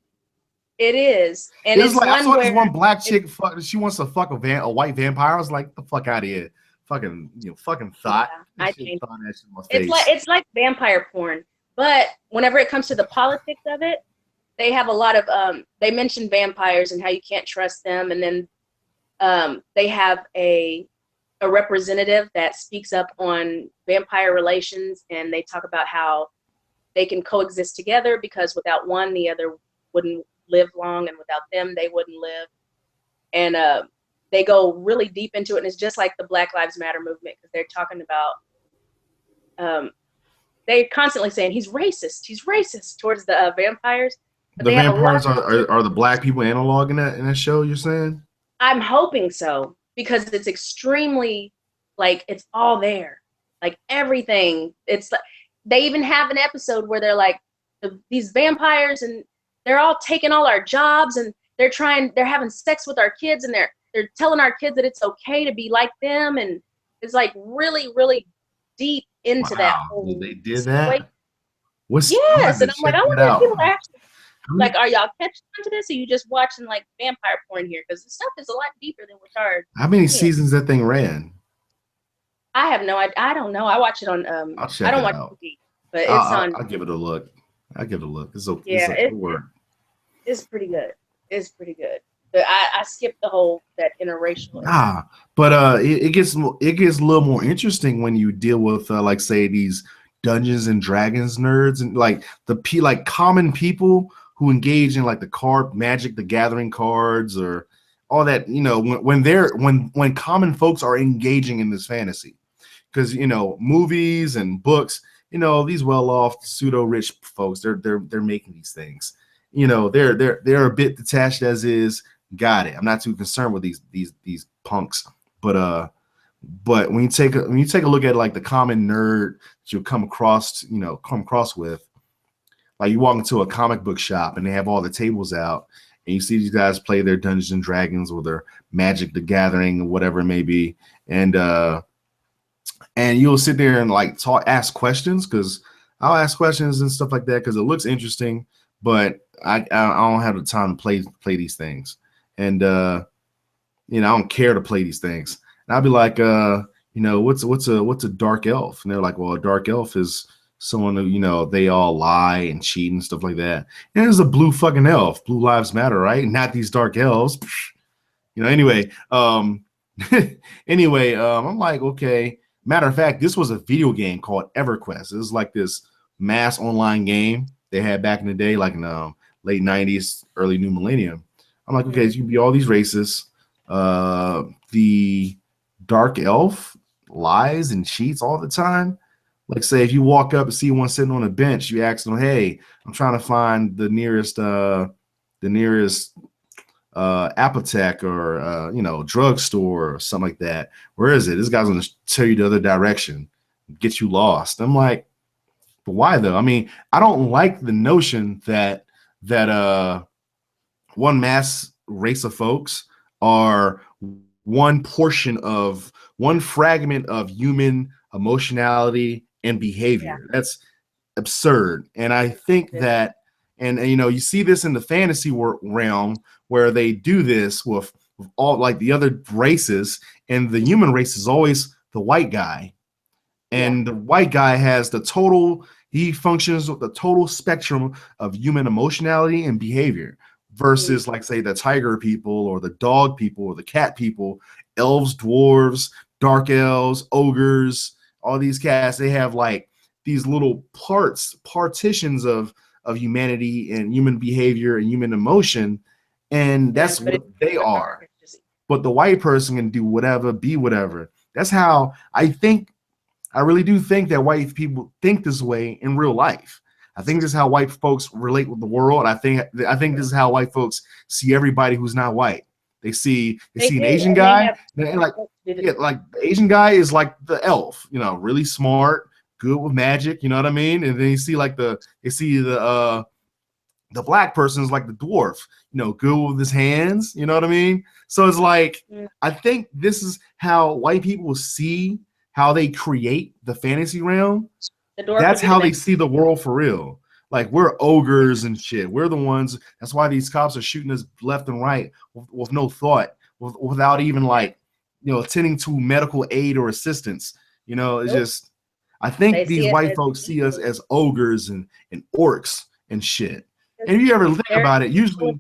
It is, and it's like I saw this one black chick. She wants to fuck a white vampire. I was like, the fuck out of here, fucking thought. Yeah, it's like vampire porn, but whenever it comes to the politics of it, they have a lot of they mention vampires and how you can't trust them, and then they have a representative that speaks up on vampire relations, and they talk about how they can coexist together because without one, the other wouldn't live long, and without them, they wouldn't live. And they go really deep into it, and it's just like the Black Lives Matter movement, because they're talking about they're constantly saying he's racist towards the vampires. The vampires are the black people analog in that show, you're saying? I'm hoping so, because it's extremely, like, it's all there, like everything. It's like they even have an episode where they're like these vampires, and they're all taking all our jobs, and they're having sex with our kids, and they're telling our kids that it's okay to be like them, and it's like really, really deep into that whole. They did that. Yes, and I'm like, I wonder if people actually like, are y'all catching on to this, or you just watching like vampire porn here? Because the stuff is a lot deeper than what's hard. How many seasons that thing ran? I have no idea. I don't know. I watch it on. I'll check I don't it watch out. TV, but it's on. I'll give it a look. It's okay. Yeah, it's pretty good. It's pretty good. But I skipped the whole that interracial. But it gets a little more interesting when you deal with like, say, these Dungeons and Dragons nerds, and like common people who engage in like the card Magic the Gathering cards, or all that, when common folks are engaging in this fantasy, because movies and books, these well-off pseudo-rich folks, they're making these things. They're a bit detached as is. Got it. I'm not too concerned with these punks. But when you take a look at like the common nerd that you'll come across with, like you walk into a comic book shop and they have all the tables out, and you see these guys play their Dungeons and Dragons or their Magic the Gathering or whatever it may be, and you'll sit there and like ask questions, because I'll ask questions and stuff like that because it looks interesting, but I don't have the time to play these things, and I don't care to play these things. And I'll be like, what's a dark elf? And they're like, well, a dark elf is someone who, they all lie and cheat and stuff like that. And there's a blue fucking elf. Blue lives matter, right? Not these dark elves. Anyway, I'm like, okay. Matter of fact, this was a video game called EverQuest. It was like this mass online game they had back in the day, like in the late 90s, early new millennium. I'm like, okay, so you can be all these races. The dark elf lies and cheats all the time. Like, say, if you walk up and see one sitting on a bench, you ask them, hey, I'm trying to find the nearest apothec or drugstore or something like that. Where is it? This guy's gonna tell you the other direction, get you lost. I'm like, but why though? I mean, I don't like the notion that one mass race of folks are one fragment of human emotionality and behavior. Yeah. That's absurd. And I think that, and you see this in the fantasy realm where they do this with all like the other races, and the human race is always the white guy. And the white guy has he functions with the total spectrum of human emotionality and behavior, versus like, say, the tiger people or the dog people or the cat people, elves, dwarves, dark elves, ogres, all these cats, they have like these little partitions of humanity and human behavior and human emotion, and that's what they are. But the white person can do whatever, be whatever. That's how I think. I really do think that white people think this way in real life. I think this is how white folks relate with the world. I think this is how white folks see everybody who's not white. They see an Asian guy, and like like the Asian guy is like the elf, you know, really smart, good with magic, you know what I mean? And then you see like the black person is like the dwarf, you know, good with his hands, you know what I mean? So it's like I think this is how white people see how they create the fantasy realm. That's how they see the world for real. Like we're ogres and shit. We're the ones. That's why these cops are shooting us left and right with no thought, without even like, you know, attending to medical aid or assistance. You know, it's just. I think these white folks see us as ogres and orcs and shit. And if you ever think about it, usually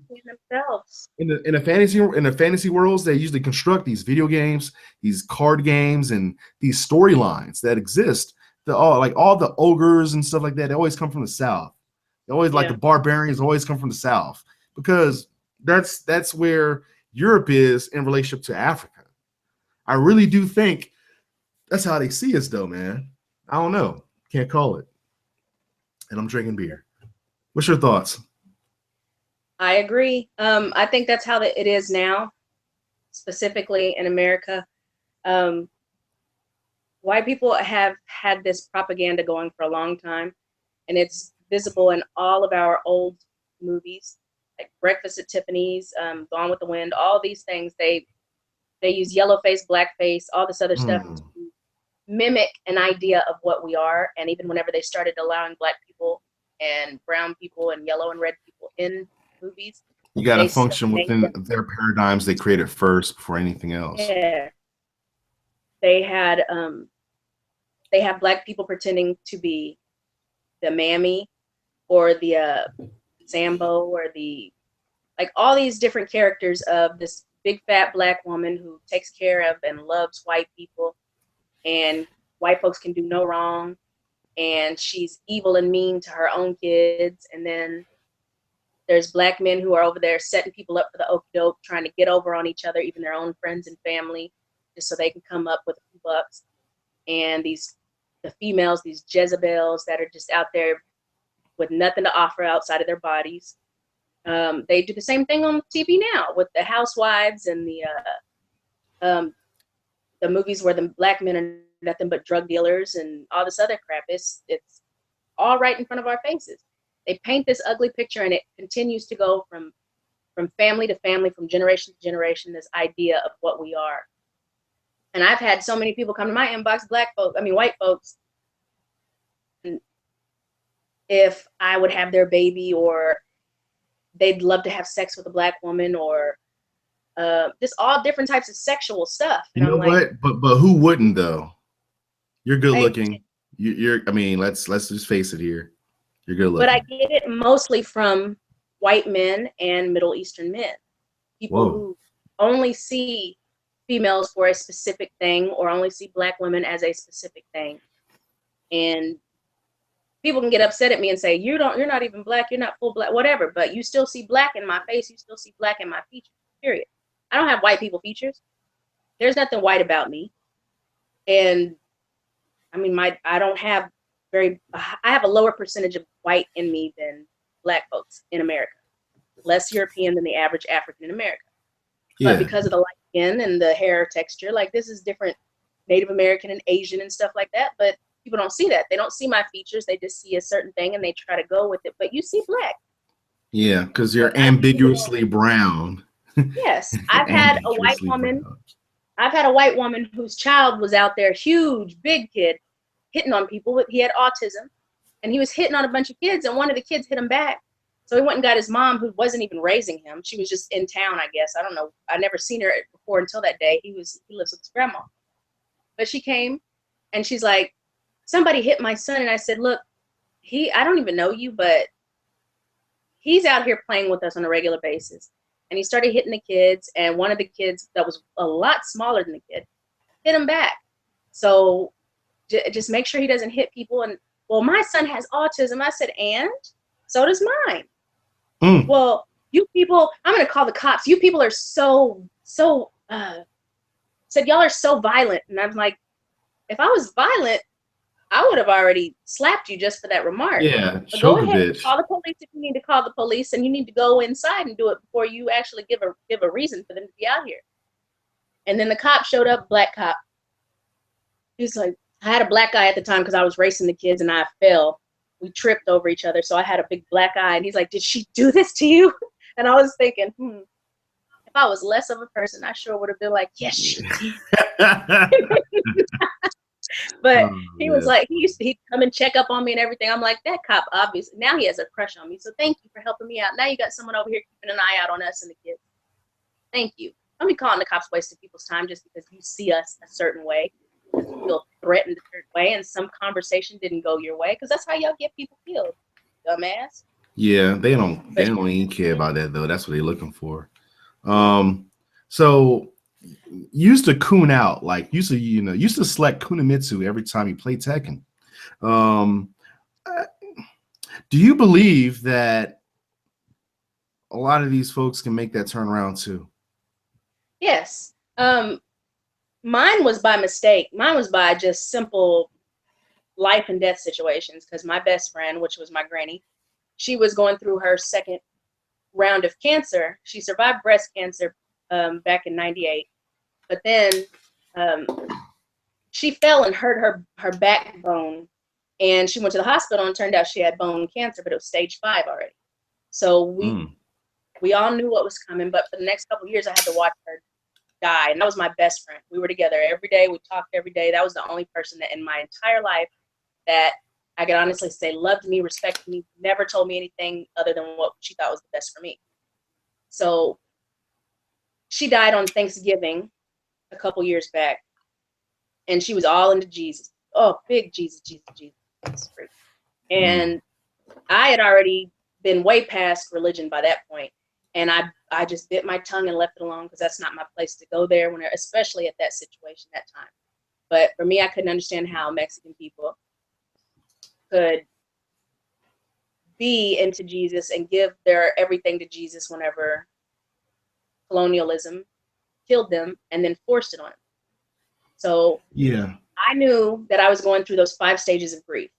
in the fantasy worlds, they usually construct these video games, these card games, and these storylines that exist. All the ogres and stuff like that, they always come from the South. They always like the barbarians always come from the South, because that's where Europe is in relationship to Africa. I really do think that's how they see us, though, man. I don't know. Can't call it. And I'm drinking beer. What's your thoughts? I agree. I think that's how it is now, specifically in America. White people have had this propaganda going for a long time, and it's visible in all of our old movies, like Breakfast at Tiffany's, Gone with the Wind, all these things. They use yellow face, black face, all this other stuff to mimic an idea of what we are. And even whenever they started allowing black people and brown people and yellow and red people in movies, you got to function within their paradigms they created first before anything else. Yeah, they have black people pretending to be the mammy or the Sambo or the, like, all these different characters of this big fat black woman who takes care of and loves white people, and white folks can do no wrong, and she's evil and mean to her own kids. And then there's black men who are over there setting people up for the okie doke, trying to get over on each other, even their own friends and family, just so they can come up with a few bucks. And the females, these Jezebels that are just out there with nothing to offer outside of their bodies. They do the same thing on TV now with the housewives and the movies where the black men are nothing but drug dealers and all this other crap. It's all right in front of our faces. They paint this ugly picture, and it continues to go from family to family, from generation to generation, this idea of what we are. And I've had so many people come to my inbox, white folks, if I would have their baby, or they'd love to have sex with a black woman, or just all different types of sexual stuff. And you know what? But who wouldn't, though? You're good looking. You're. I mean, let's just face it here. You're good looking. But I get it mostly from white men and Middle Eastern men, people who only see females for a specific thing, or only see black women as a specific thing. And people can get upset at me and say, you're not even black, you're not full black, whatever, but you still see black in my face, you still see black in my features, period. I don't have white people features. There's nothing white about me. And I mean, I have a lower percentage of white in me than black folks in America, less European than the average African in America. Yeah. But because of the light skin and the hair texture, like, this is different, Native American and Asian and stuff like that. But people don't see that. They don't see my features. They just see a certain thing and they try to go with it. But you see black. Yeah, because you're ambiguously brown. Yes. I've had a white woman whose child was out there, huge, big kid, hitting on people. He had autism, and he was hitting on a bunch of kids, and one of the kids hit him back. So he went and got his mom, who wasn't even raising him. She was just in town, I guess. I don't know. I never seen her before until that day. He lives with his grandma. But she came, and she's like, somebody hit my son. And I said, look, I don't even know you, but he's out here playing with us on a regular basis. And he started hitting the kids, and one of the kids that was a lot smaller than the kid hit him back. So just make sure he doesn't hit people. And, well, my son has autism. I said, and so does mine. Well, you people, I'm going to call the cops. You people are so said, y'all are so violent. And I'm like, if I was violent, I would have already slapped you just for that remark. Yeah, But go ahead, bitch. call the police if you need to call the police, and you need to go inside and do it before you actually give a reason for them to be out here. And then the cop showed up, black cop. He's like, I had a black eye at the time because I was racing the kids and I fell. We tripped over each other, so I had a big black eye. And he's like, did she do this to you? And I was thinking, if I was less of a person, I sure would have been like, yes, she did. But he was like, he'd come and check up on me and everything. I'm like, that cop, obviously, now he has a crush on me. So thank you for helping me out. Now you got someone over here keeping an eye out on us and the kids. Thank you. Don't be calling the cops wasting people's time just because you see us a certain way. You feel threatened a certain way and some conversation didn't go your way, because that's how y'all get people killed, dumbass. Yeah, they don't even care about that though. That's what they're looking for. So used to coon out, like used to select Kunimitsu every time you play Tekken. Do you believe that a lot of these folks can make that turnaround too? Yes. Mine was by mistake. Mine was by just simple life and death situations, because my best friend, which was my granny, she was going through her second round of cancer. She survived breast cancer back in '98, but then she fell and hurt her backbone, and she went to the hospital and turned out she had bone cancer, but it was stage 5 already. So we all knew what was coming, but for the next couple of years I had to watch her die, and that was my best friend. We were together every day. We talked every day. That was the only person that in my entire life that I could honestly say loved me, respected me, never told me anything other than what she thought was the best for me. So she died on Thanksgiving a couple years back, and she was all into Jesus. Oh, big Jesus. And I had already been way past religion by that point, and I just bit my tongue and left it alone, because that's not my place to go there, especially at that situation, that time. But for me, I couldn't understand how Mexican people could be into Jesus and give their everything to Jesus whenever colonialism killed them and then forced it on them. So yeah, I knew that I was going through those 5 stages of grief.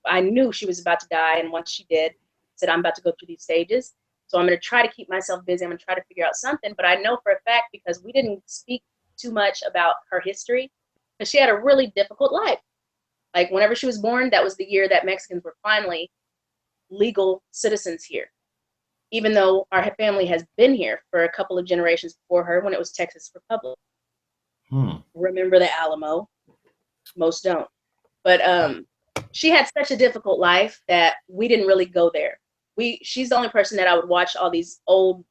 I knew she was about to die, and once she did, I said, I'm about to go through these stages. So I'm going to try to keep myself busy. I'm going to try to figure out something. But I know for a fact, because we didn't speak too much about her history, because she had a really difficult life. Like whenever she was born, that was the year that Mexicans were finally legal citizens here, even though our family has been here for a couple of generations before her, when it was Texas Republic. Remember the Alamo? Most don't. But she had such a difficult life that we didn't really go there. She's the only person that I would watch all these old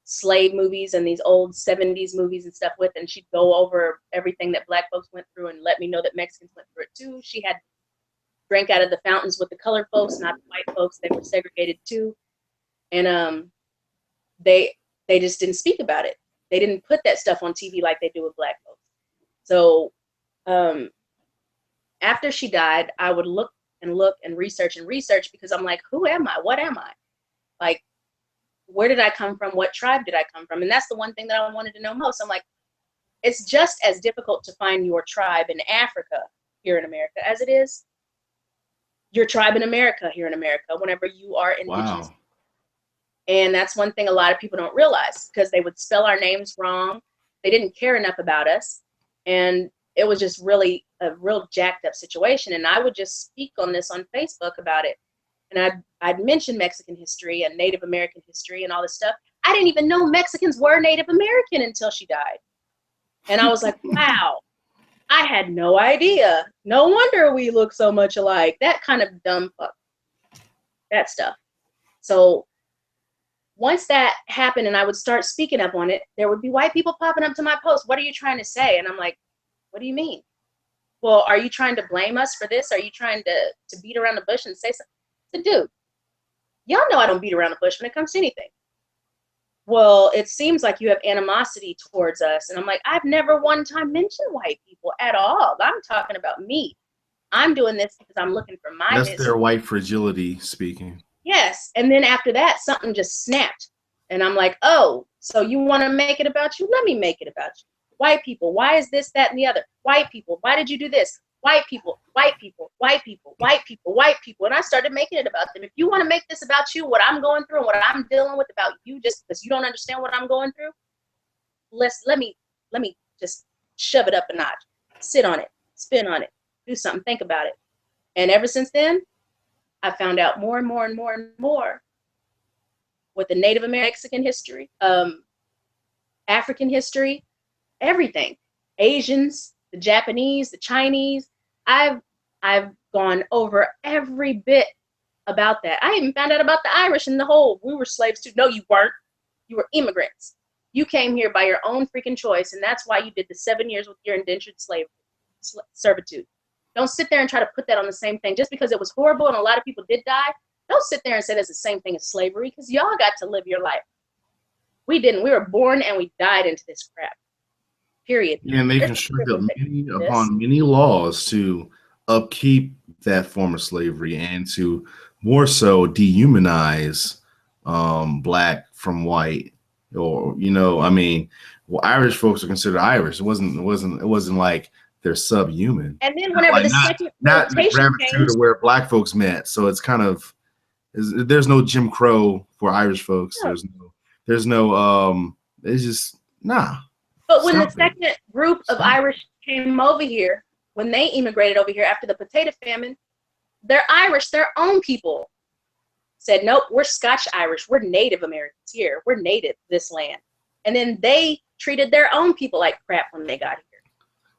slave movies and these old 70s movies and stuff with, and she'd go over everything that Black folks went through and let me know that Mexicans went through it too. She had drank out of the fountains with the colored folks, not the white folks. They were segregated too. And they just didn't speak about it. They didn't put that stuff on TV like they do with Black folks. So after she died, I would look and research, because I'm like, who am I? What am I? Like, where did I come from? What tribe did I come from? And that's the one thing that I wanted to know most. I'm like, it's just as difficult to find your tribe in Africa here in America as it is your tribe in America here in America whenever you are indigenous. Wow. And that's one thing a lot of people don't realize, because they would spell our names wrong. They didn't care enough about us. And it was just really a real jacked up situation. And I would just speak on this on Facebook about it. And I'd mention Mexican history and Native American history and all this stuff. I didn't even know Mexicans were Native American until she died. And I was like, wow, I had no idea. No wonder we look so much alike. That kind of dumb fuck. That stuff. So once that happened and I would start speaking up on it, there would be white people popping up to my post. What are you trying to say? And I'm like, what do you mean? Well, are you trying to blame us for this? Are you trying to beat around the bush and say something? I said, dude, y'all know I don't beat around the bush when it comes to anything. Well, it seems like you have animosity towards us. And I'm like, I've never one time mentioned white people at all. I'm talking about me. I'm doing this because I'm looking for my That's business. Their white fragility speaking. Yes. And then after that, something just snapped. And I'm like, oh, so you want to make it about you? Let me make it about you. White people, why is this, that, and the other? White people, why did you do this? White people, white people, white people, white people, white people. And I started making it about them. If you want to make this about you, what I'm going through and what I'm dealing with about you, just because you don't understand what I'm going through, let me just shove it up a notch. Sit on it, spin on it, do something, think about it. And ever since then, I found out more and more and more and more with the Native American Mexican history, African history, everything. Asians, the Japanese, the Chinese. I've gone over every bit about that. I even found out about the Irish and the whole, we were slaves too. No, you weren't. You were immigrants. You came here by your own freaking choice, and that's why you did the 7 years with your indentured servitude. Don't sit there and try to put that on the same thing. Just because it was horrible and a lot of people did die, don't sit there and say that's the same thing as slavery, because y'all got to live your life. We didn't. We were born and we died into this crap. Period. Yeah, and they constructed many laws to upkeep that form of slavery and to more so dehumanize black from white. Or, you know, I mean, well, Irish folks are considered Irish. It wasn't like they're subhuman. And then whenever the second not the gravity to where black folks met. So it's kind of, there's no Jim Crow for Irish folks. No. There's no it's just nah. But when the second group of Irish came over here, when they immigrated over here after the potato famine, they're Irish, their own people said, nope, we're Scotch Irish. We're Native Americans here. We're native to this land. And then they treated their own people like crap when they got here.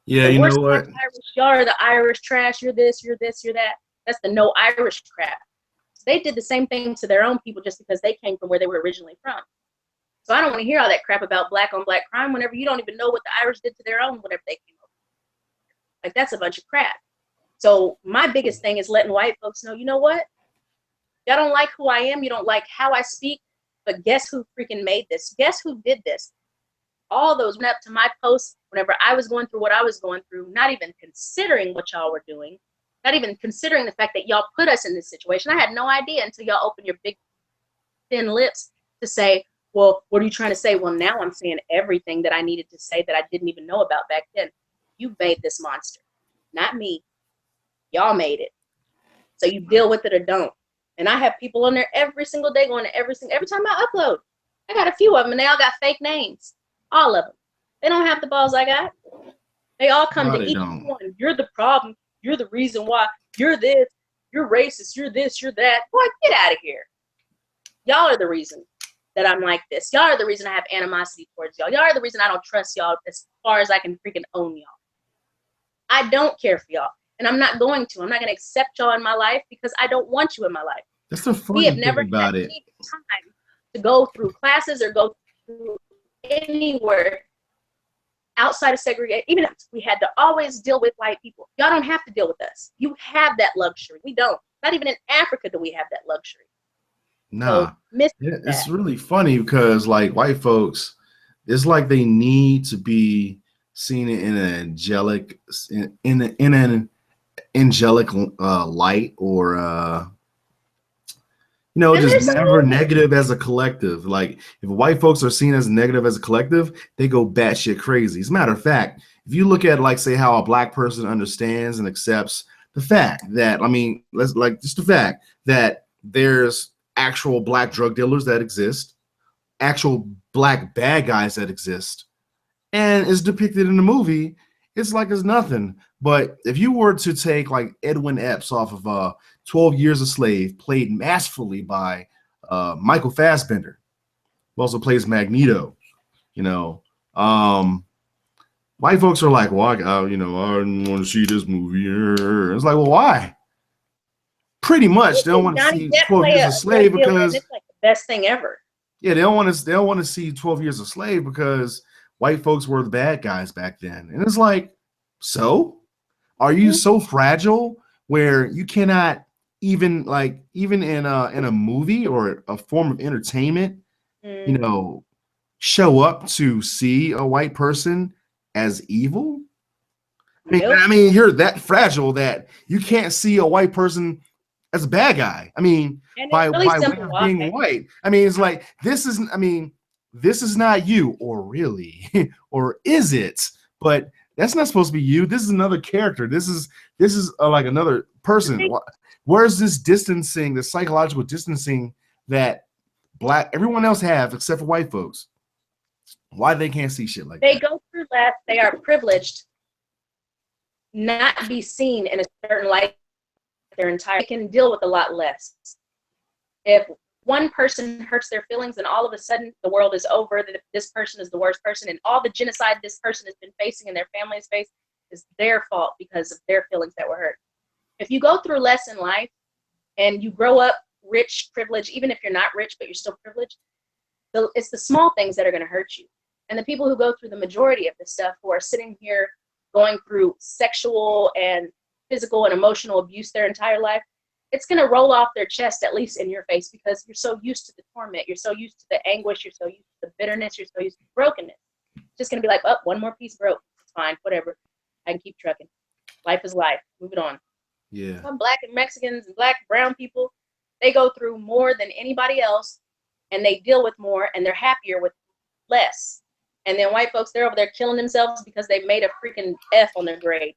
Yeah, so you know what? Irish, y'all are the Irish trash. You're this, you're that. That's the no Irish crap. So they did the same thing to their own people just because they came from where they were originally from. So I don't want to hear all that crap about black on black crime whenever you don't even know what the Irish did to their own whenever they came over. Like, that's a bunch of crap. So my biggest thing is letting white folks know, you know what? Y'all don't like who I am. You don't like how I speak. But guess who freaking made this? Guess who did this? All those went up to my posts whenever I was going through what I was going through, not even considering what y'all were doing, not even considering the fact that y'all put us in this situation. I had no idea until y'all opened your big, thin lips to say, well, what are you trying to say? Well, now I'm saying everything that I needed to say that I didn't even know about back then. You made this monster, not me. Y'all made it. So you deal with it or don't. And I have people on there every single day going to every time I upload. I got a few of them, and they all got fake names. All of them. They don't have the balls I got. They all come to each one. You're the problem. You're the reason why. You're this. You're racist. You're this. You're that. Boy, get out of here. Y'all are the reason that I'm like this. Y'all are the reason I have animosity towards y'all. Y'all are the reason I don't trust y'all as far as I can freaking own y'all. I don't care for y'all. And I'm not going to. I'm not going to accept y'all in my life because I don't want you in my life. That's the funny thing about it. We have never had time to go through classes or go through anywhere outside of segregation. Even if we had to always deal with white people. Y'all don't have to deal with us. You have that luxury. We don't. Not even in Africa do we have that luxury. Nah. So, it's really funny because like white folks, it's like they need to be seen in an angelic light, or you know, just never negative as a collective. Like if white folks are seen as negative as a collective, they go batshit crazy. As a matter of fact, if you look at like say how a black person understands and accepts the fact that, I mean, let's like just the fact that there's actual black drug dealers that exist, actual black bad guys that exist, and is depicted in the movie, it's like it's nothing. But if you were to take like Edwin Epps off of 12 Years a Slave, played masterfully by Michael Fassbender, who also plays Magneto, you know, white folks are like, well, I didn't want to see this movie. It's like, well, why? Pretty much, they don't want to see 12 Years a Slave because it's like the best thing ever. Yeah, they don't want to see 12 Years a Slave because white folks were the bad guys back then. And it's like, so are you so fragile where you cannot even in a movie or a form of entertainment, you know, show up to see a white person as evil? I mean, you're that fragile that you can't see a white person as a bad guy. I mean, by way of being white. I mean, it's like, this isn't, I mean, this is not you, or really, or is it? But that's not supposed to be you. This is another character. This is like another person. Where's this distancing, the psychological distancing that everyone else have except for white folks? Why they can't see shit like They that? go through less. They are privileged not be seen in a certain light their entire. They can deal with a lot less. If one person hurts their feelings and all of a sudden the world is over, that this person is the worst person, and all the genocide this person has been facing and their family's face is their fault because of their feelings that were hurt. If you go through less in life and you grow up rich, privileged, even if you're not rich but you're still privileged, it's the small things that are going to hurt you. And the people who go through the majority of this stuff, who are sitting here going through sexual and physical and emotional abuse their entire life, it's going to roll off their chest, at least in your face, because you're so used to the torment, you're so used to the anguish, you're so used to the bitterness, you're so used to brokenness. It's just going to be like, oh, one more piece broke. It's fine, whatever. I can keep trucking. Life is life. Move it on. Yeah. Some Black and Mexicans and Black, brown people, they go through more than anybody else, and they deal with more, and they're happier with less. And then white folks, they're over there killing themselves because they made a freaking F on their grade.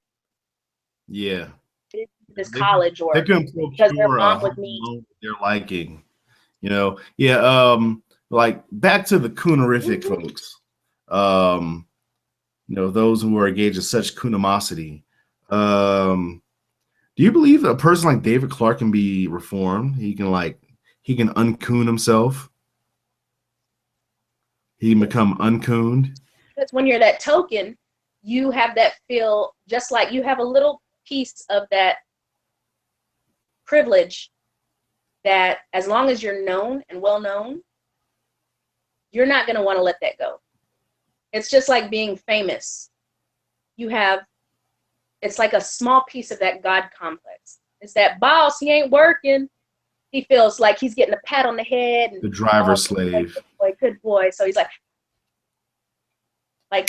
Yeah. This college, or they couldn't because their mom was mean. Their liking, you know. Yeah. Like back to the Coonerific folks. You know, those who are engaged in such coonamosity. Do you believe that a person like David Clark can be reformed? He can uncoon himself. He can become uncooned. Because when you're that token, you have that feel, just like you have a little piece of that privilege that, as long as you're known and well known, you're not going to want to let that go. It's just like being famous. It's like a small piece of that God complex. It's that boss, he ain't working. He feels like he's getting a pat on the head. And, the driver slave. Good boy. So he's like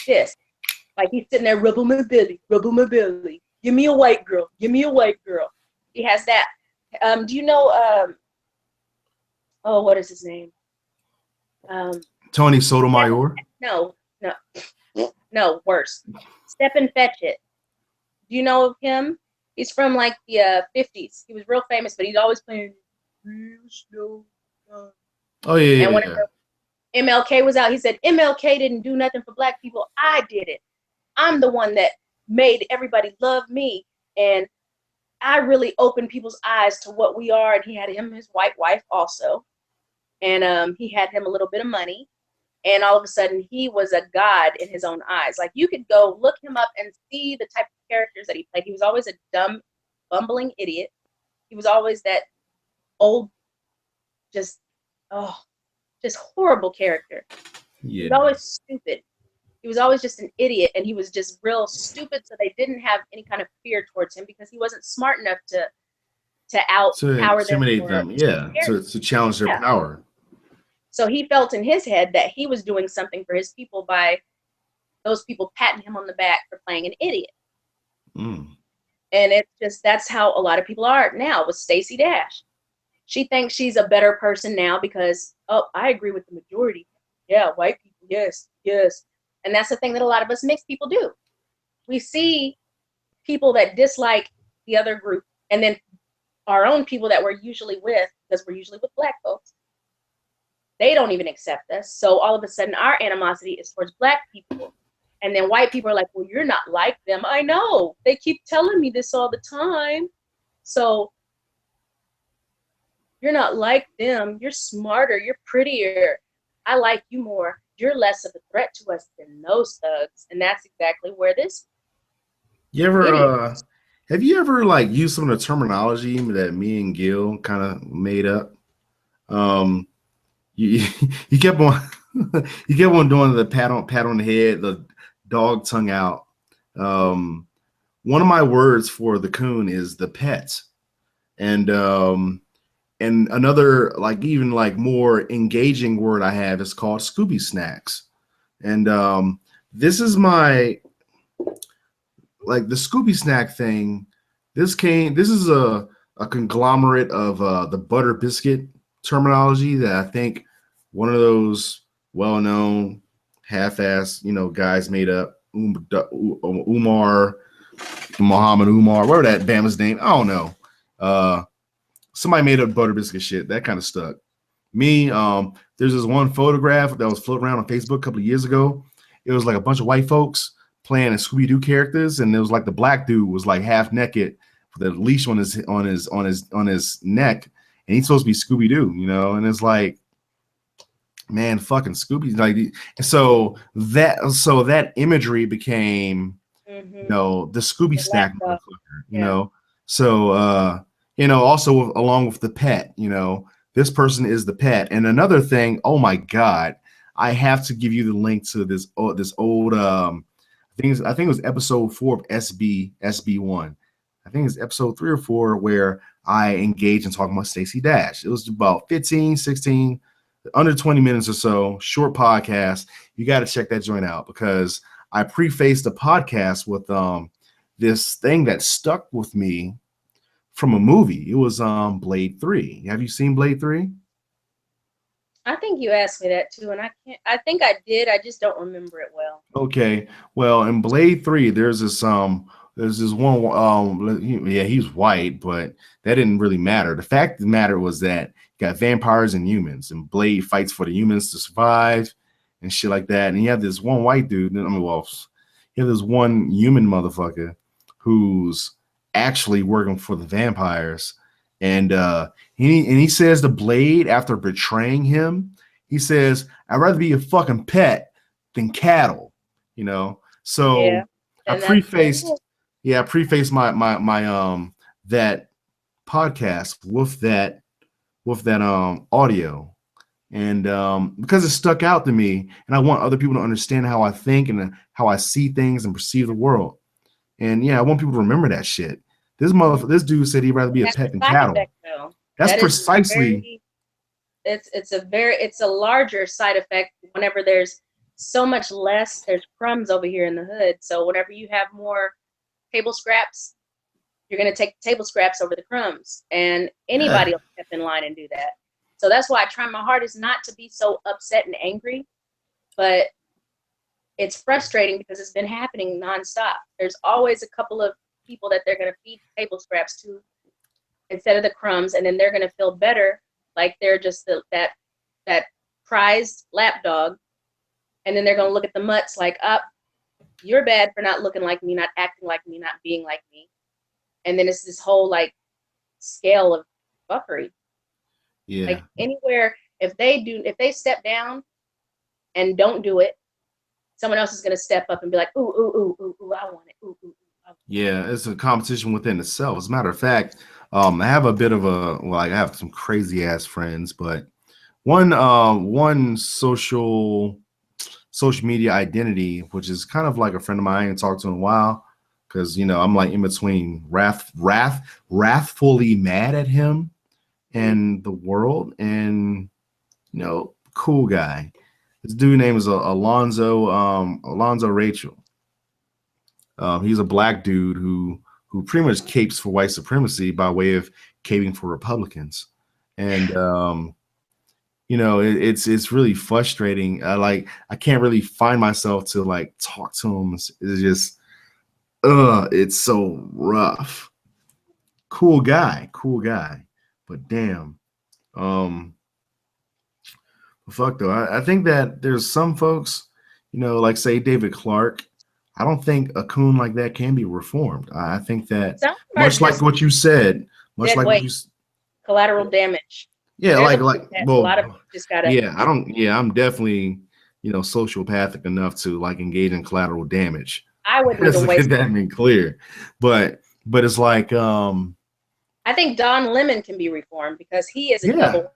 this. Like he's sitting there, rubble my belly. Give me a white girl. He has that. Do you know, what is his name? Tony Sotomayor? No, worse. Stepin Fetchit. Do you know of him? He's from like the 50s. He was real famous, but he's always playing real slow. Oh, yeah. And when MLK was out, he said, MLK didn't do nothing for Black people. I did it. I'm the one that made everybody love me. And I really opened people's eyes to what we are. And he had his white wife also. And he had him a little bit of money. And all of a sudden, he was a god in his own eyes. Like, you could go look him up and see the type of characters that he played. He was always a dumb, bumbling idiot. He was always that old, just horrible character. Yeah. He was always stupid. He was always just an idiot, and he was just real stupid, so they didn't have any kind of fear towards him because he wasn't smart enough to outpower intimidate them. Yeah, to challenge their power. So he felt in his head that he was doing something for his people by those people patting him on the back for playing an idiot. And it's just, that's how a lot of people are now with Stacey Dash. She thinks she's a better person now because, I agree with the majority. Yeah, white people, yes. And that's the thing that a lot of us mixed people do. We see people that dislike the other group, and then our own people that we're usually with, because we're usually with Black folks, they don't even accept us. So all of a sudden, our animosity is towards Black people. And then white people are like, well, you're not like them. I know. They keep telling me this all the time. So you're not like them. You're smarter. You're prettier. I like you more. You're less of a threat to us than those thugs. And that's exactly where this. Have you ever like used some of the terminology that me and Gil kind of made up? You kept on doing the pat on the head, the dog tongue out. One of my words for the coon is the pet, and another like even like more engaging word I have is called Scooby Snacks, and this is my like the Scooby Snack thing. This is a conglomerate of the butter biscuit terminology that I think one of those well-known, half-ass, guys made up. Umar, Muhammad Umar, whatever that Bama's name. I don't know. Somebody made up butter biscuit shit. That kind of stuck. Me, there's this one photograph that was floating around on Facebook a couple of years ago. It was like a bunch of white folks playing as Scooby-Doo characters, and it was like the black dude was like half naked with a leash on his neck, and he's supposed to be Scooby-Doo, and it's like, man, fucking Scooby. Like, so that imagery became, the Scooby snack motherfucker, So also along with the pet, this person is the pet. And another thing, oh my God, I have to give you the link to this old I think it was episode 4 of SB1. I think it's episode 3 or 4 where I engaged in talking about Stacey Dash. It was about 15, 16, under 20 minutes or so, short podcast. You got to check that joint out because I prefaced the podcast with this thing that stuck with me from a movie. It was Blade 3. Have you seen Blade 3? I think you asked me that too, and I think I did. I just don't remember it well. Okay. Well, in Blade 3, there's this one he's white, but that didn't really matter. The fact of the matter was that you got vampires and humans, and Blade fights for the humans to survive and shit like that. And you have this one white dude, you have this one human motherfucker who's actually working for the vampires, and he says to Blade after betraying him, he says, "I'd rather be a fucking pet than cattle," So yeah, I prefaced my that podcast with that audio, and because it stuck out to me, and I want other people to understand how I think and how I see things and perceive the world. And yeah, I want people to remember that shit. This dude said he'd rather be a pet than cattle. That's precisely. It's a larger side effect whenever there's so much less. There's crumbs over here in the hood. So whenever you have more table scraps, you're gonna take the table scraps over the crumbs, and anybody will step in line and do that. So that's why I try my hardest not to be so upset and angry, but it's frustrating because it's been happening nonstop. There's always a couple of people that they're going to feed table scraps to instead of the crumbs, and then they're going to feel better, like they're just that prized lapdog, and then they're going to look at the mutts like, you're bad for not looking like me, not acting like me, not being like me. And then it's this whole like scale of fuckery. Yeah. Like anywhere, if they step down and don't do it, someone else is going to step up and be like, ooh, ooh, ooh, ooh, ooh, I want it. Ooh, ooh, ooh. Yeah, it's a competition within itself. As a matter of fact, I have a bit of I have some crazy ass friends, but one social media identity, which is kind of like a friend of mine I ain't talked to in a while, because I'm like in between wrathfully mad at him and the world, and cool guy. This dude name is Alonzo Rachel. He's a black dude who pretty much capes for white supremacy by way of caping for Republicans, and it's really frustrating. I can't really find myself to like talk to him. It's just it's so rough. Cool guy, but damn. Fuck though. I think that there's some folks, like say David Clark. I don't think a coon like that can be reformed. I think that much like what you said, collateral damage. Yeah, well, a lot of just gotta. Yeah, I'm definitely sociopathic enough to like engage in collateral damage. I wouldn't even waste that being clear, but it's like I think Don Lemon can be reformed because he is a double.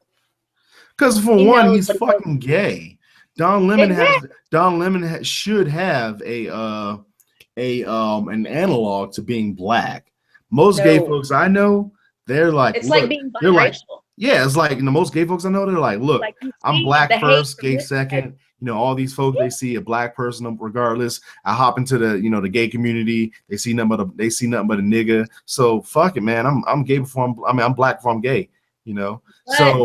Because for one, he's fucking gay. Don Lemon should have an analog to being black. Most gay folks I know, they're like, it's like being biracial. It's like most gay folks I know, they're like, look, I'm black first, gay second. All these folks, they see a black person regardless. I hop into the the gay community, they see nothing but a nigga. So fuck it, man. I'm gay before I'm black before I'm gay. But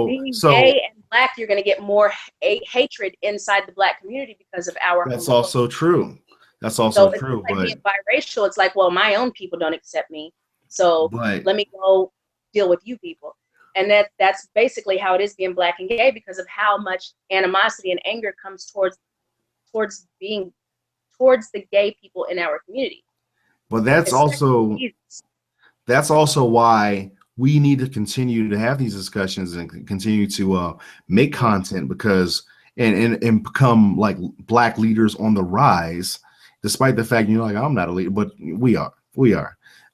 being gay and Black, you're going to get more hatred inside the Black community because of our That's homophobia. also true. That's also So it's true. like But being biracial. It's like, well, my own people don't accept me, so let me go deal with you people. And that's basically how it is being Black and gay, because of how much animosity and anger comes towards the gay people in our community. but that's also why we need to continue to have these discussions and continue to make content, because and become like Black leaders on the rise, despite the fact, like, I'm not a leader, but we are.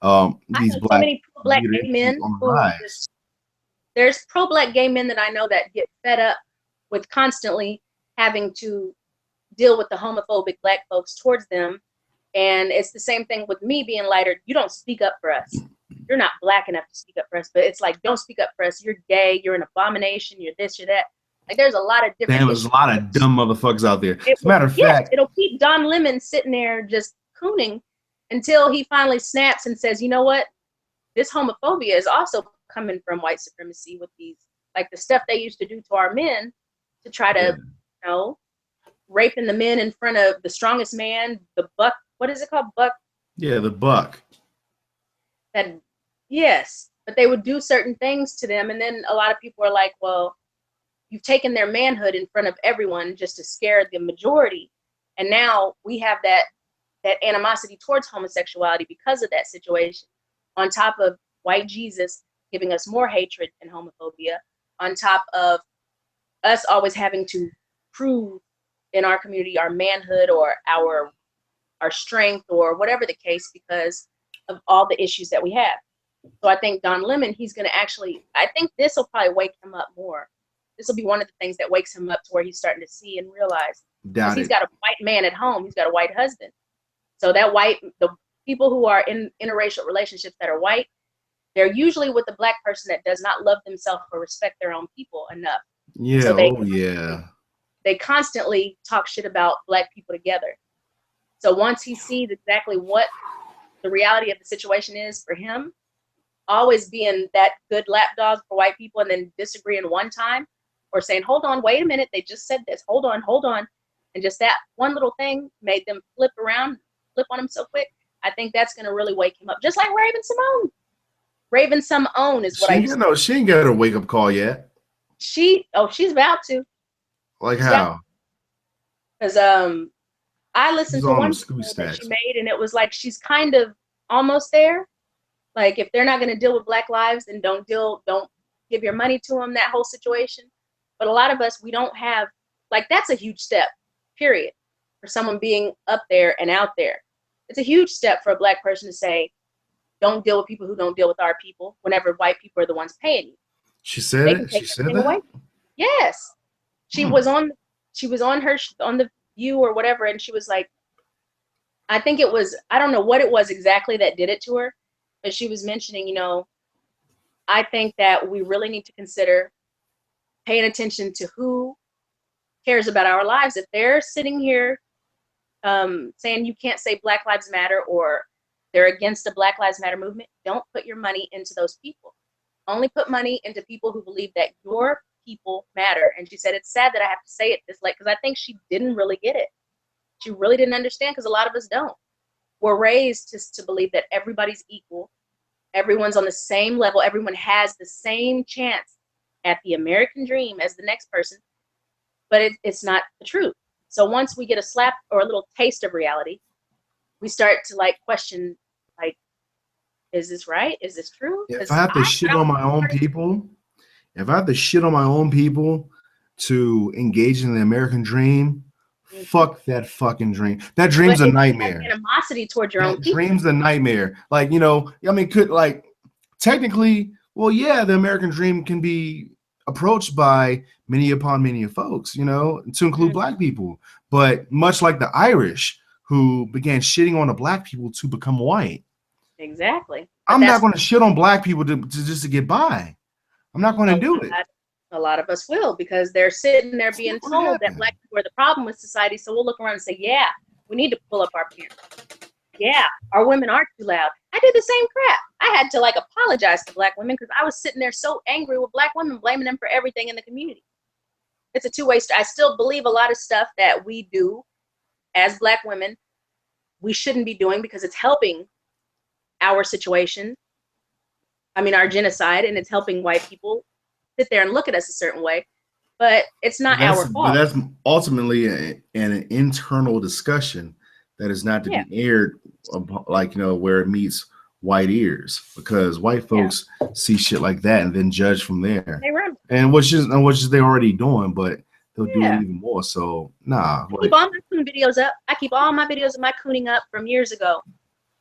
These so many pro-Black leaders gay men on the who rise. there's pro-Black gay men that I know that get fed up with constantly having to deal with the homophobic Black folks towards them. And it's the same thing with me being lighter. You don't speak up for us. You're not Black enough to speak up for us, but it's like, don't speak up for us. You're gay. You're an abomination. You're this, you're that. Like, there's a lot of different. There's a lot of dumb motherfuckers out there. As a matter of fact, it'll keep Don Lemon sitting there just cooning until he finally snaps and says, you know what? This homophobia is also coming from white supremacy with these, like the stuff they used to do to our men to try to, raping the men in front of the strongest man, the buck. What is it called? Buck? Yeah, the buck. Yes, but they would do certain things to them. And then a lot of people are like, well, you've taken their manhood in front of everyone just to scare the majority. And now we have that animosity towards homosexuality because of that situation, on top of white Jesus giving us more hatred and homophobia, on top of us always having to prove in our community our manhood or our strength or whatever the case, because of all the issues that we have. So I think Don Lemon, he's going to I think this will probably wake him up more. This will be one of the things that wakes him up to where he's starting to see and realize. Because he's got a white man at home. He's got a white husband. So the people who are in interracial relationships that are white, they're usually with a Black person that does not love themselves or respect their own people enough. Yeah, so they constantly talk shit about Black people together. So once he sees exactly what the reality of the situation is for him, always being that good lapdog for white people and then disagreeing one time or saying, hold on, wait a minute, they just said this, hold on. And just that one little thing made them flip on him so quick. I think that's going to really wake him up. Just like Raven Simone. Raven Simone is what she ain't got a wake up call yet. She's about to. Like how? Because I listened to one that she made, and it was like she's kind of almost there. Like, if they're not going to deal with Black lives, then don't give your money to them, that whole situation. But a lot of us, we don't have, like, that's a huge step, period, for someone being up there and out there. It's a huge step for a Black person to say, don't deal with people who don't deal with our people, whenever white people are the ones paying you. She said it? She said that? Away. Yes. She was on the View or whatever, and she was like, I think it was, I don't know what it was exactly that did it to her, but she was mentioning, I think that we really need to consider paying attention to who cares about our lives. If they're sitting here saying you can't say Black Lives Matter, or they're against the Black Lives Matter movement, don't put your money into those people. Only put money into people who believe that your people matter. And she said, it's sad that I have to say it this late, because I think she didn't really get it. She really didn't understand, because a lot of us don't. We're raised to believe that everybody's equal. Everyone's on the same level. Everyone has the same chance at the American dream as the next person, but it's not the truth. So once we get a slap or a little taste of reality, we start to question, like, is this right? Is this true? If I have to shit on my own people, to engage in the American dream, fuck that fucking dream. That dream's a nightmare. Animosity towards your own people. Dream's a nightmare. Like, technically, well, yeah, the American dream can be approached by many folks, to include Black people. But much like the Irish, who began shitting on the Black people to become white. Exactly. I'm not going to shit on Black people just to get by. I'm not going to do it. A lot of us will, because they're sitting there being told that Black people are the problem with society. So we'll look around and say, yeah, we need to pull up our pants. Yeah, our women are too loud. I did the same crap. I had to apologize to Black women, because I was sitting there so angry with Black women, blaming them for everything in the community. It's a two-way street. I still believe a lot of stuff that we do as Black women, we shouldn't be doing because it's helping our situation. I mean, our genocide, and it's helping white people sit there and look at us a certain way. But it's not our fault. But that's ultimately an internal discussion that is not to be aired, like, you know, where it meets white ears, because white folks see shit like that and then judge from there. And which is they already doing, but they'll do it even more. So nah. I keep all my coon videos up. I keep all my videos of my cooning up from years ago.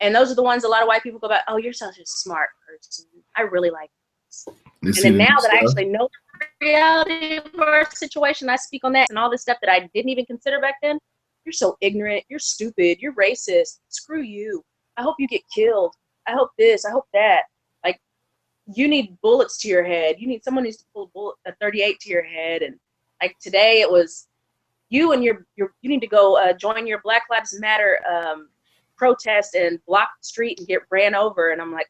And those are the ones a lot of white people go back, oh, you're such a smart person. I really like this. And then now that I actually know the reality of our situation, I speak on that and all this stuff that I didn't even consider back then. You're so ignorant. You're stupid. You're racist. Screw you. I hope you get killed. I hope this. I hope that. Like, you need bullets to your head. Someone needs to pull a 38 to your head. And like today, it was you and you need to go join your Black Lives Matter protest and block the street and get ran over. And I'm like,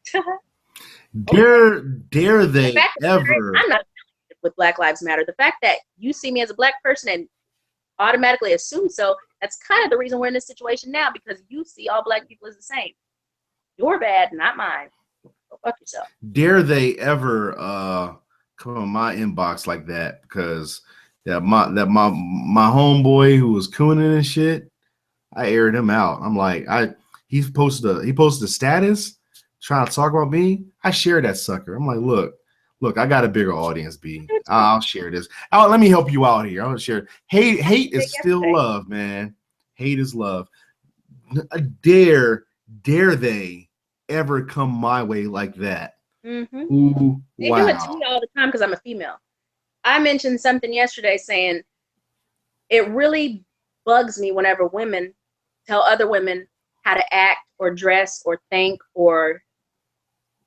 dare they ever? I'm not with Black Lives Matter. The fact that you see me as a Black person and automatically assume so, that's kind of the reason we're in this situation now, because you see all Black people as the same. You're bad, not mine. Go fuck yourself. Dare they ever come on my inbox like that? Because my homeboy who was cooning and shit, I aired him out. I'm like, he posted a status trying to talk about me. I shared that sucker. I'm like, look, I got a bigger audience, B. I'll share this. Let me help you out here. I'll share. Hate is still love, man. Hate is love. Dare they ever come my way like that? Mm-hmm. Ooh, they do it to me all the time because I'm a female. I mentioned something yesterday saying it really bugs me whenever women tell other women how to act or dress or think or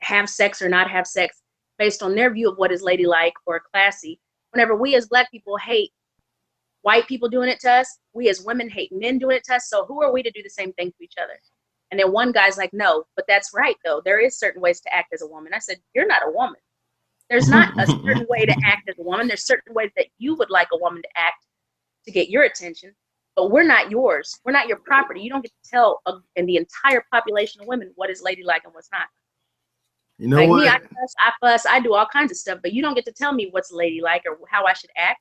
have sex or not have sex based on their view of what is ladylike or classy. Whenever we as Black people hate white people doing it to us, we as women hate men doing it to us. So who are we to do the same thing to each other? And then one guy's like, no, but that's right, though. There is certain ways to act as a woman. I said, you're not a woman. There's not a certain way to act as a woman. There's certain ways that you would like a woman to act to get your attention, but we're not yours. We're not your property. You don't get to tell in the entire population of women what is ladylike and what's not. You know like what? Me, I fuss, I do all kinds of stuff, but you don't get to tell me what's ladylike or how I should act.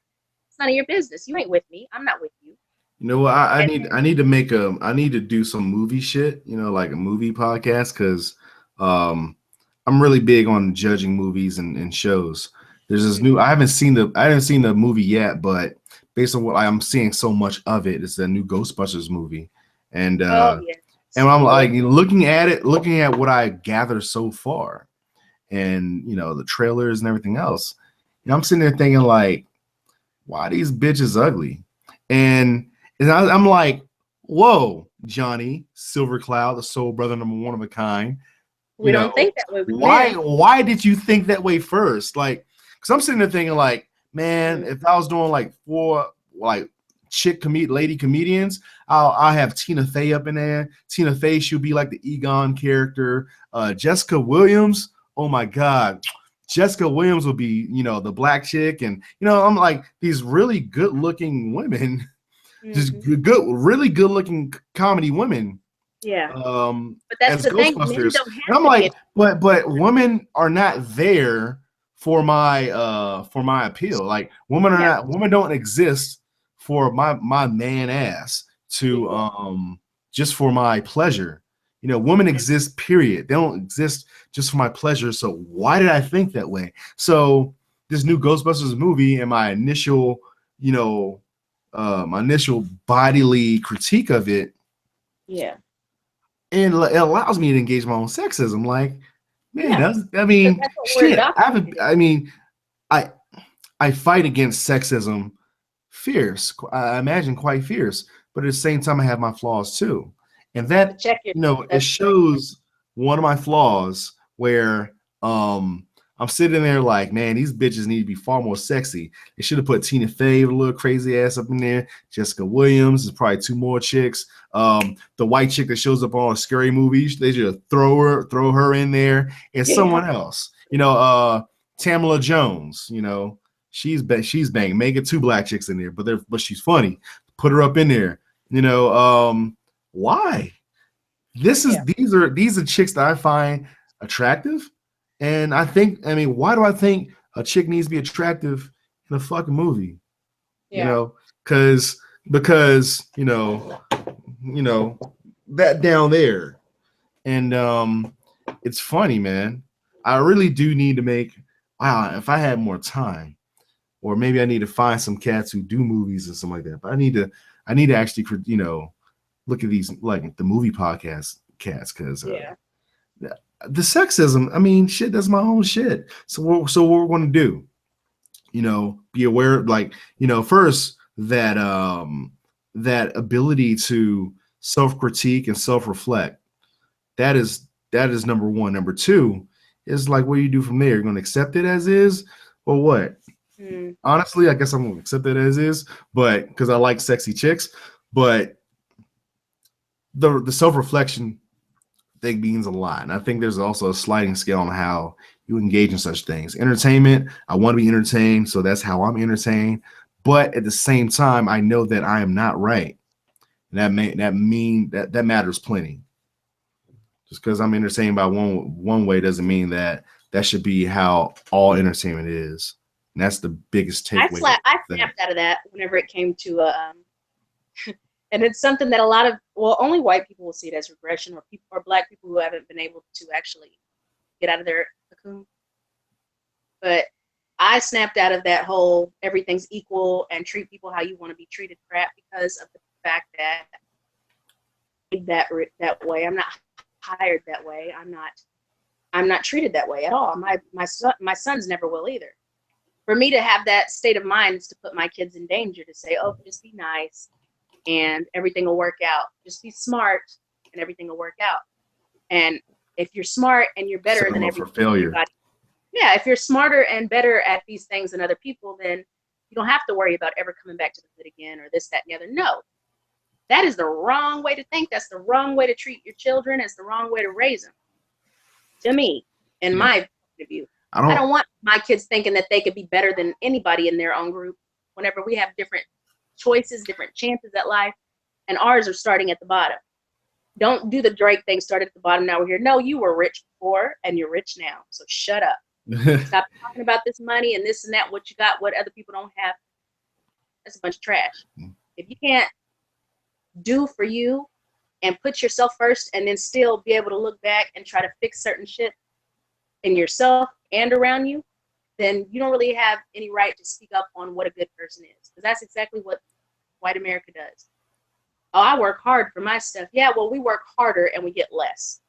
It's none of your business. You ain't with me. I'm not with you. You know what? I need to do some movie shit, you know, like a movie podcast, because I'm really big on judging movies and shows. There's this new I haven't seen the movie yet, but based on what I'm seeing so much of it, it's the new Ghostbusters movie. And and I'm like looking at what I gathered so far, and you know, the trailers and everything else. You know, I'm sitting there thinking like, why these bitches ugly? And I'm like, whoa, Johnny Silvercloud, the soul brother number one of a kind. We don't think that way. Why did you think that way first? Like, because I'm sitting there thinking like, man, if I was doing like 4 like lady comedians, I'll have Tina Fey up in there. Tina Fey, she'll be like the Egon character. Jessica Williams, oh my God. Jessica Williams will be, you know, the Black chick. And, you know, I'm like, these really good looking women, just really good looking comedy women. Yeah. But that's the thing. Men don't have and I'm like, but women are not there for my appeal. Like women don't exist for my man ass to just for my pleasure. You know, women exist, period. They don't exist just for my pleasure. So why did I think that way? So this new Ghostbusters movie and my initial, you know, bodily critique of it. Yeah. And it allows me to engage my own sexism. Like, man, shit. I fight against sexism fierce. I imagine quite fierce, but at the same time, I have my flaws too. And that, you know, it shows one of my flaws where I'm sitting there like, man, these bitches need to be far more sexy. They should have put Tina Fey, a little crazy ass up in there. Jessica Williams, there's probably 2 more chicks. The white chick that shows up on scary movies, they just throw her in there, and someone else. You know, Tamala Jones, you know, she's banging. Make it 2 black chicks in there, but she's funny. Put her up in there. You know, why? These are chicks that I find attractive, and I mean, why do I think a chick needs to be attractive in a fucking movie? You know, because you know that down there, and it's funny, man. I really do need to make. Wow, if I had more time, or maybe I need to find some cats who do movies and something like that. But I need to actually, look at these like the movie podcast cats, because the sexism. I mean, shit, that's my own shit. So what we're going to do, be aware, like, first that that ability to self-critique and self-reflect. That is number one. Number two is like, what do you do from there? You're going to accept it as is, or what? Honestly, I guess I'm going to accept it as is, but because I like sexy chicks. But the self-reflection thing means a lot, and I think there's also a sliding scale on how you engage in such things. Entertainment, I want to be entertained, so that's how I'm entertained. But at the same time, I know that I am not right, and that matters plenty. Just because I'm entertained by one way doesn't mean that should be how all entertainment is. And that's the biggest takeaway. I snapped out of that whenever it came to and it's something that only white people will see it as regression, or black people who haven't been able to actually get out of their cocoon. But I snapped out of that whole everything's equal and treat people how you want to be treated crap, because of the fact that that way. I'm not hired that way. I'm not treated that way at all. My sons never will either. For me to have that state of mind is to put my kids in danger, to say, oh, just be nice and everything will work out. Just be smart and everything will work out. And if you're smart and you're better than everybody, if you're smarter and better at these things than other people, then you don't have to worry about ever coming back to the hood again, or this, that, and the other. No, that is the wrong way to think. That's the wrong way to treat your children. It's the wrong way to raise them. To me, in my point of view, I don't want my kids thinking that they could be better than anybody in their own group, whenever we have different choices, different chances at life, and ours are starting at the bottom. Don't do the Drake thing, started at the bottom, now we're here. No, you were rich before and you're rich now, so shut up. Stop talking about this money and this and that, what you got, what other people don't have. That's a bunch of trash. If you can't do for you and put yourself first, and then still be able to look back and try to fix certain shit in yourself and around you, then you don't really have any right to speak up on what a good person is. Because that's exactly what white America does. Oh, I work hard for my stuff. Yeah, well, we work harder and we get less.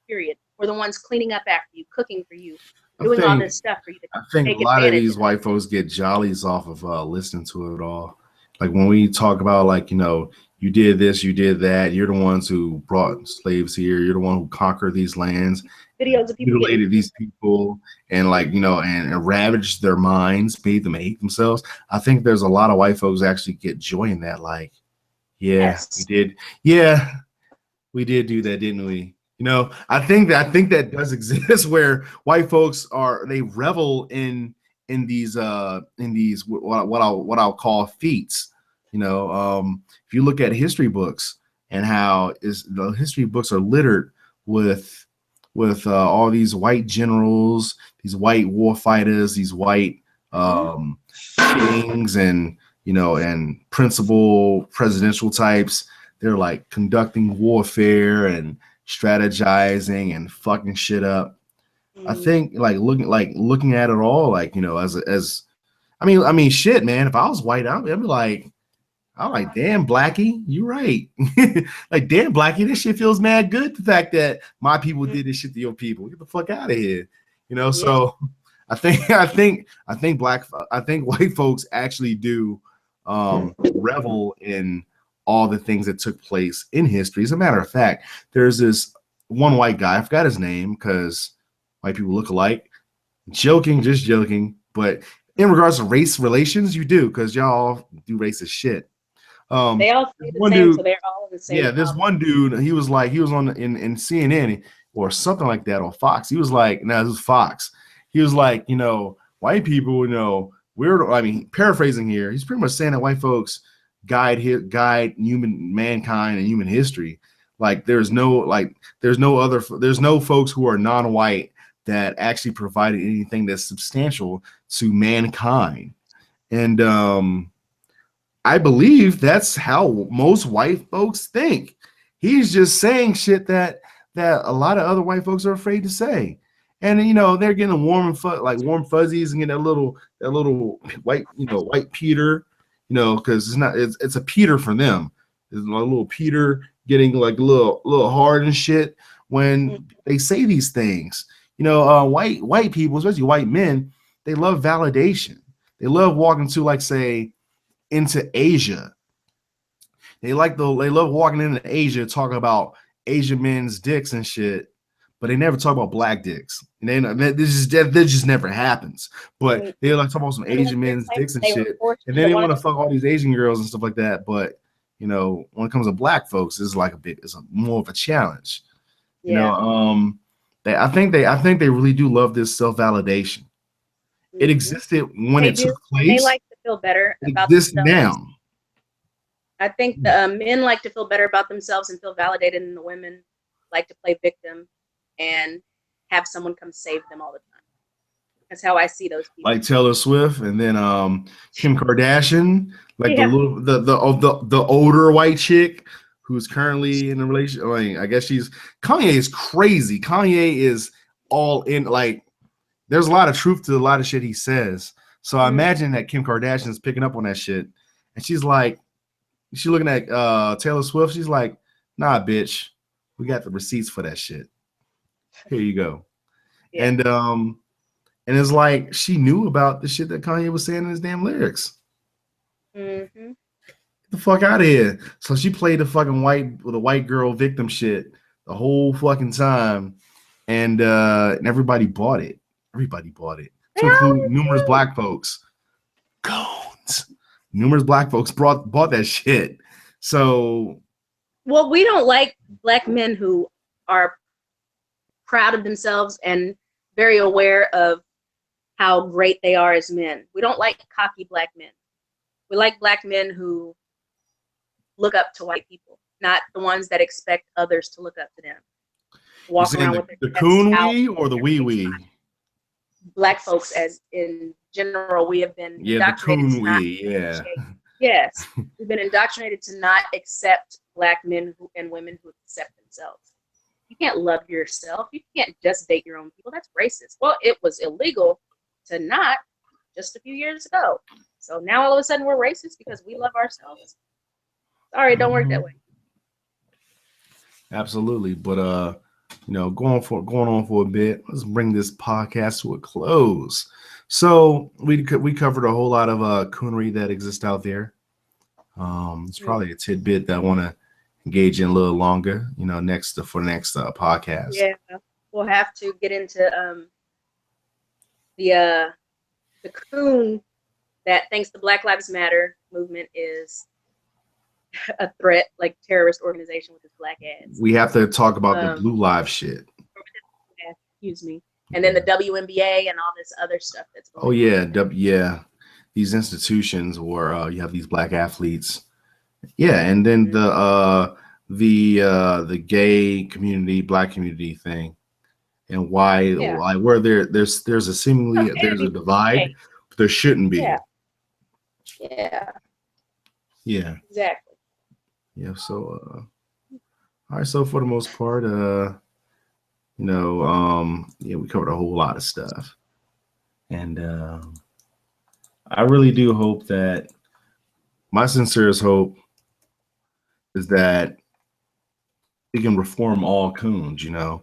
Period. We're the ones cleaning up after you, cooking for you, doing all this stuff for you. I think a lot of these white folks get jollies off of listening to it all. Like when we talk about, like, you did this, you did that. You're the ones who brought slaves here. You're the one who conquered these lands. Videos of people mutilated these people, and and ravaged their minds, made them hate themselves. I think there's a lot of white folks actually get joy in that. Like, we did. Yeah, we did do that, didn't we? I think that does exist, where white folks they revel in these what I'll call feats. If you look at history books, and how the history books are littered with all these white generals, these white war fighters, these white kings, and and principal presidential types. They're like conducting warfare and strategizing and fucking shit up. I think looking at it all, as I mean shit, man. If I was white, I'd be like, I'm like, damn, Blackie, you're right. Like, damn, Blackie, this shit feels mad good. The fact that my people did this shit to your people, get the fuck out of here. So I think white folks actually do revel in all the things that took place in history. As a matter of fact, there's this one white guy, I forgot his name because white people look alike. Just joking. But in regards to race relations, you do, because y'all do racist shit. They all say the same, so they're all the same. Yeah, this one dude, he was on in CNN or something like that, or Fox. He was like, no, this was Fox. He was like, white people, I mean, paraphrasing here, he's pretty much saying that white folks guide human mankind and human history. Like there's no folks who are non-white that actually provided anything that's substantial to mankind. And I believe that's how most white folks think. He's just saying shit that a lot of other white folks are afraid to say. And you know, they're getting warm fuzzies and getting that little white, white Peter, because it's a Peter for them. It's a little Peter getting like a little hard and shit when they say these things. White people, especially white men, they love validation. They love walking to, like, say, into Asia. They love walking into Asia talking about Asian men's dicks and shit, but they never talk about black dicks. And that just never happens. But they like talk about some Asian men's dicks and shit, and then they want to fuck all these Asian girls and stuff like that. But when it comes to black folks, it's more of a challenge. Yeah. I think they really do love this self-validation. It existed when it took place. They like to feel better about themselves. Now. I think the men like to feel better about themselves and feel validated, and the women like to play victim and have someone come save them all the time. That's how I see those people. Like Taylor Swift, and then Kim Kardashian, like the older white chick who's currently in a relationship. I mean, I guess Kanye is crazy. Kanye is all in. Like, there's a lot of truth to a lot of shit he says. So I imagine that Kim Kardashian is picking up on that shit, and she's looking at Taylor Swift. She's like, nah, bitch, we got the receipts for that shit. Here you go. Yeah. And it's like she knew about the shit that Kanye was saying in his damn lyrics. Get the fuck out of here. So she played the fucking white girl victim shit the whole fucking time, and everybody bought it. Everybody bought it. To include numerous black folks. Cones. Numerous black folks bought that shit. So, well, we don't like black men who are proud of themselves and very aware of how great they are as men. We don't like cocky black men. We like black men who look up to white people, not the ones that expect others to look up to them. Walk around with the coon wee or the wee wee? Black folks, as in general, we have been indoctrinated to not Yes, we've been indoctrinated to not accept black men and women who accept themselves. You can't love yourself. You can't just date your own people. That's racist. Well, it was illegal to not just a few years ago. So now all of a sudden we're racist because we love ourselves. Sorry, it don't work that way. Absolutely, but going on for a bit. Let's bring this podcast to a close. So we covered a whole lot of coonery that exists out there. It's probably a tidbit that I want to engage in a little longer. For the next podcast. Yeah, we'll have to get into the coon that thinks the Black Lives Matter movement is a threat, like terrorist organization with its black ads. We have to talk about the Blue Lives shit. Excuse me. And then the WNBA and all this other stuff that's going on. Yeah. These institutions where you have these black athletes. Yeah, and then the gay community, black community thing, and why where there's a seemingly there's a divide, but there shouldn't be. Yeah. Exactly. Yeah, so all right, so for the most part, we covered a whole lot of stuff. And I really do hope that my sincerest hope is that we can reform all coons, that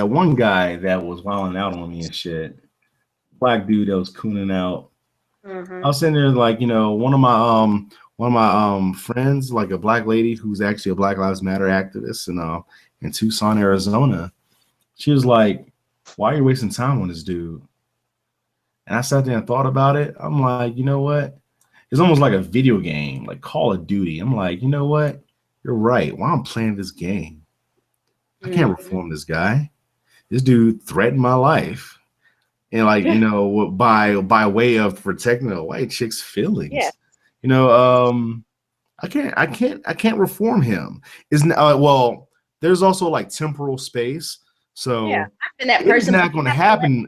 one guy that was wilding out on me and shit, black dude that was cooning out. I was sitting there like, one of my friends, like a black lady who's actually a Black Lives Matter activist in Tucson, Arizona. She was like, "Why are you wasting time on this dude?" And I sat there and thought about it. I'm like, you know what? It's almost like a video game, like Call of Duty. I'm like, you know what? You're right. Why I'm playing this game? I can't reform this guy. This dude threatened my life. And like, you know, by way of protecting a white chick's feelings. Yeah. You know, I can't reform him. Isn't well, there's also like temporal space. So yeah, I've been that it's person. not going to happen.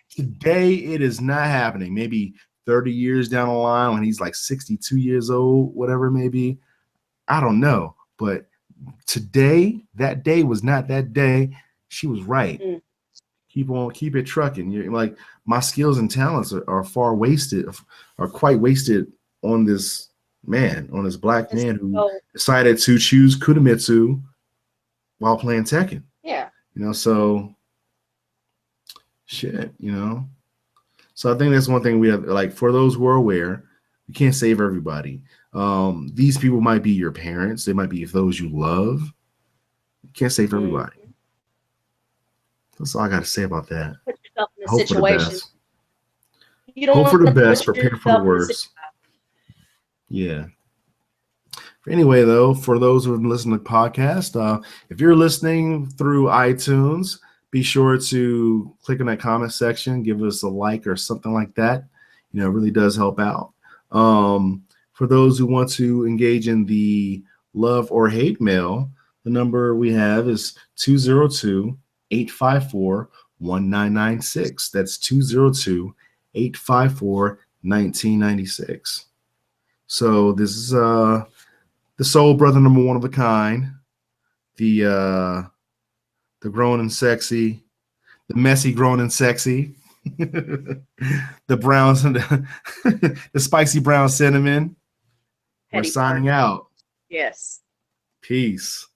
Today it is not happening. Maybe 30 years down the line when he's like 62 years old, whatever it may be. I don't know. But today, that day was not that day. She was right. Keep it trucking. You're like, my skills and talents are far wasted, are quite wasted on this man, on this black man who decided to choose Kunimitsu while playing Tekken. Yeah. You know, so shit, you know. So I think that's one thing we have, like, for those who are aware, you can't save everybody. These people might be your parents, they might be those you love. You can't save everybody. That's all I got to say about that. Put yourself in a Hope situation. For the best. You don't hope for the want to best, put prepare for the yourself in a worst. Yeah. Anyway, though, for those who have listened to the podcast, if you're listening through iTunes, be sure to click on that comment section, give us a like or something like that. You know, it really does help out. For those who want to engage in the love or hate mail, the number we have is 202-854-1996. That's 202-854-1996. So this is the soul brother number one of a kind, the grown and sexy, the messy grown and sexy, the browns and the spicy brown cinnamon. We're signing out. Yes. Peace.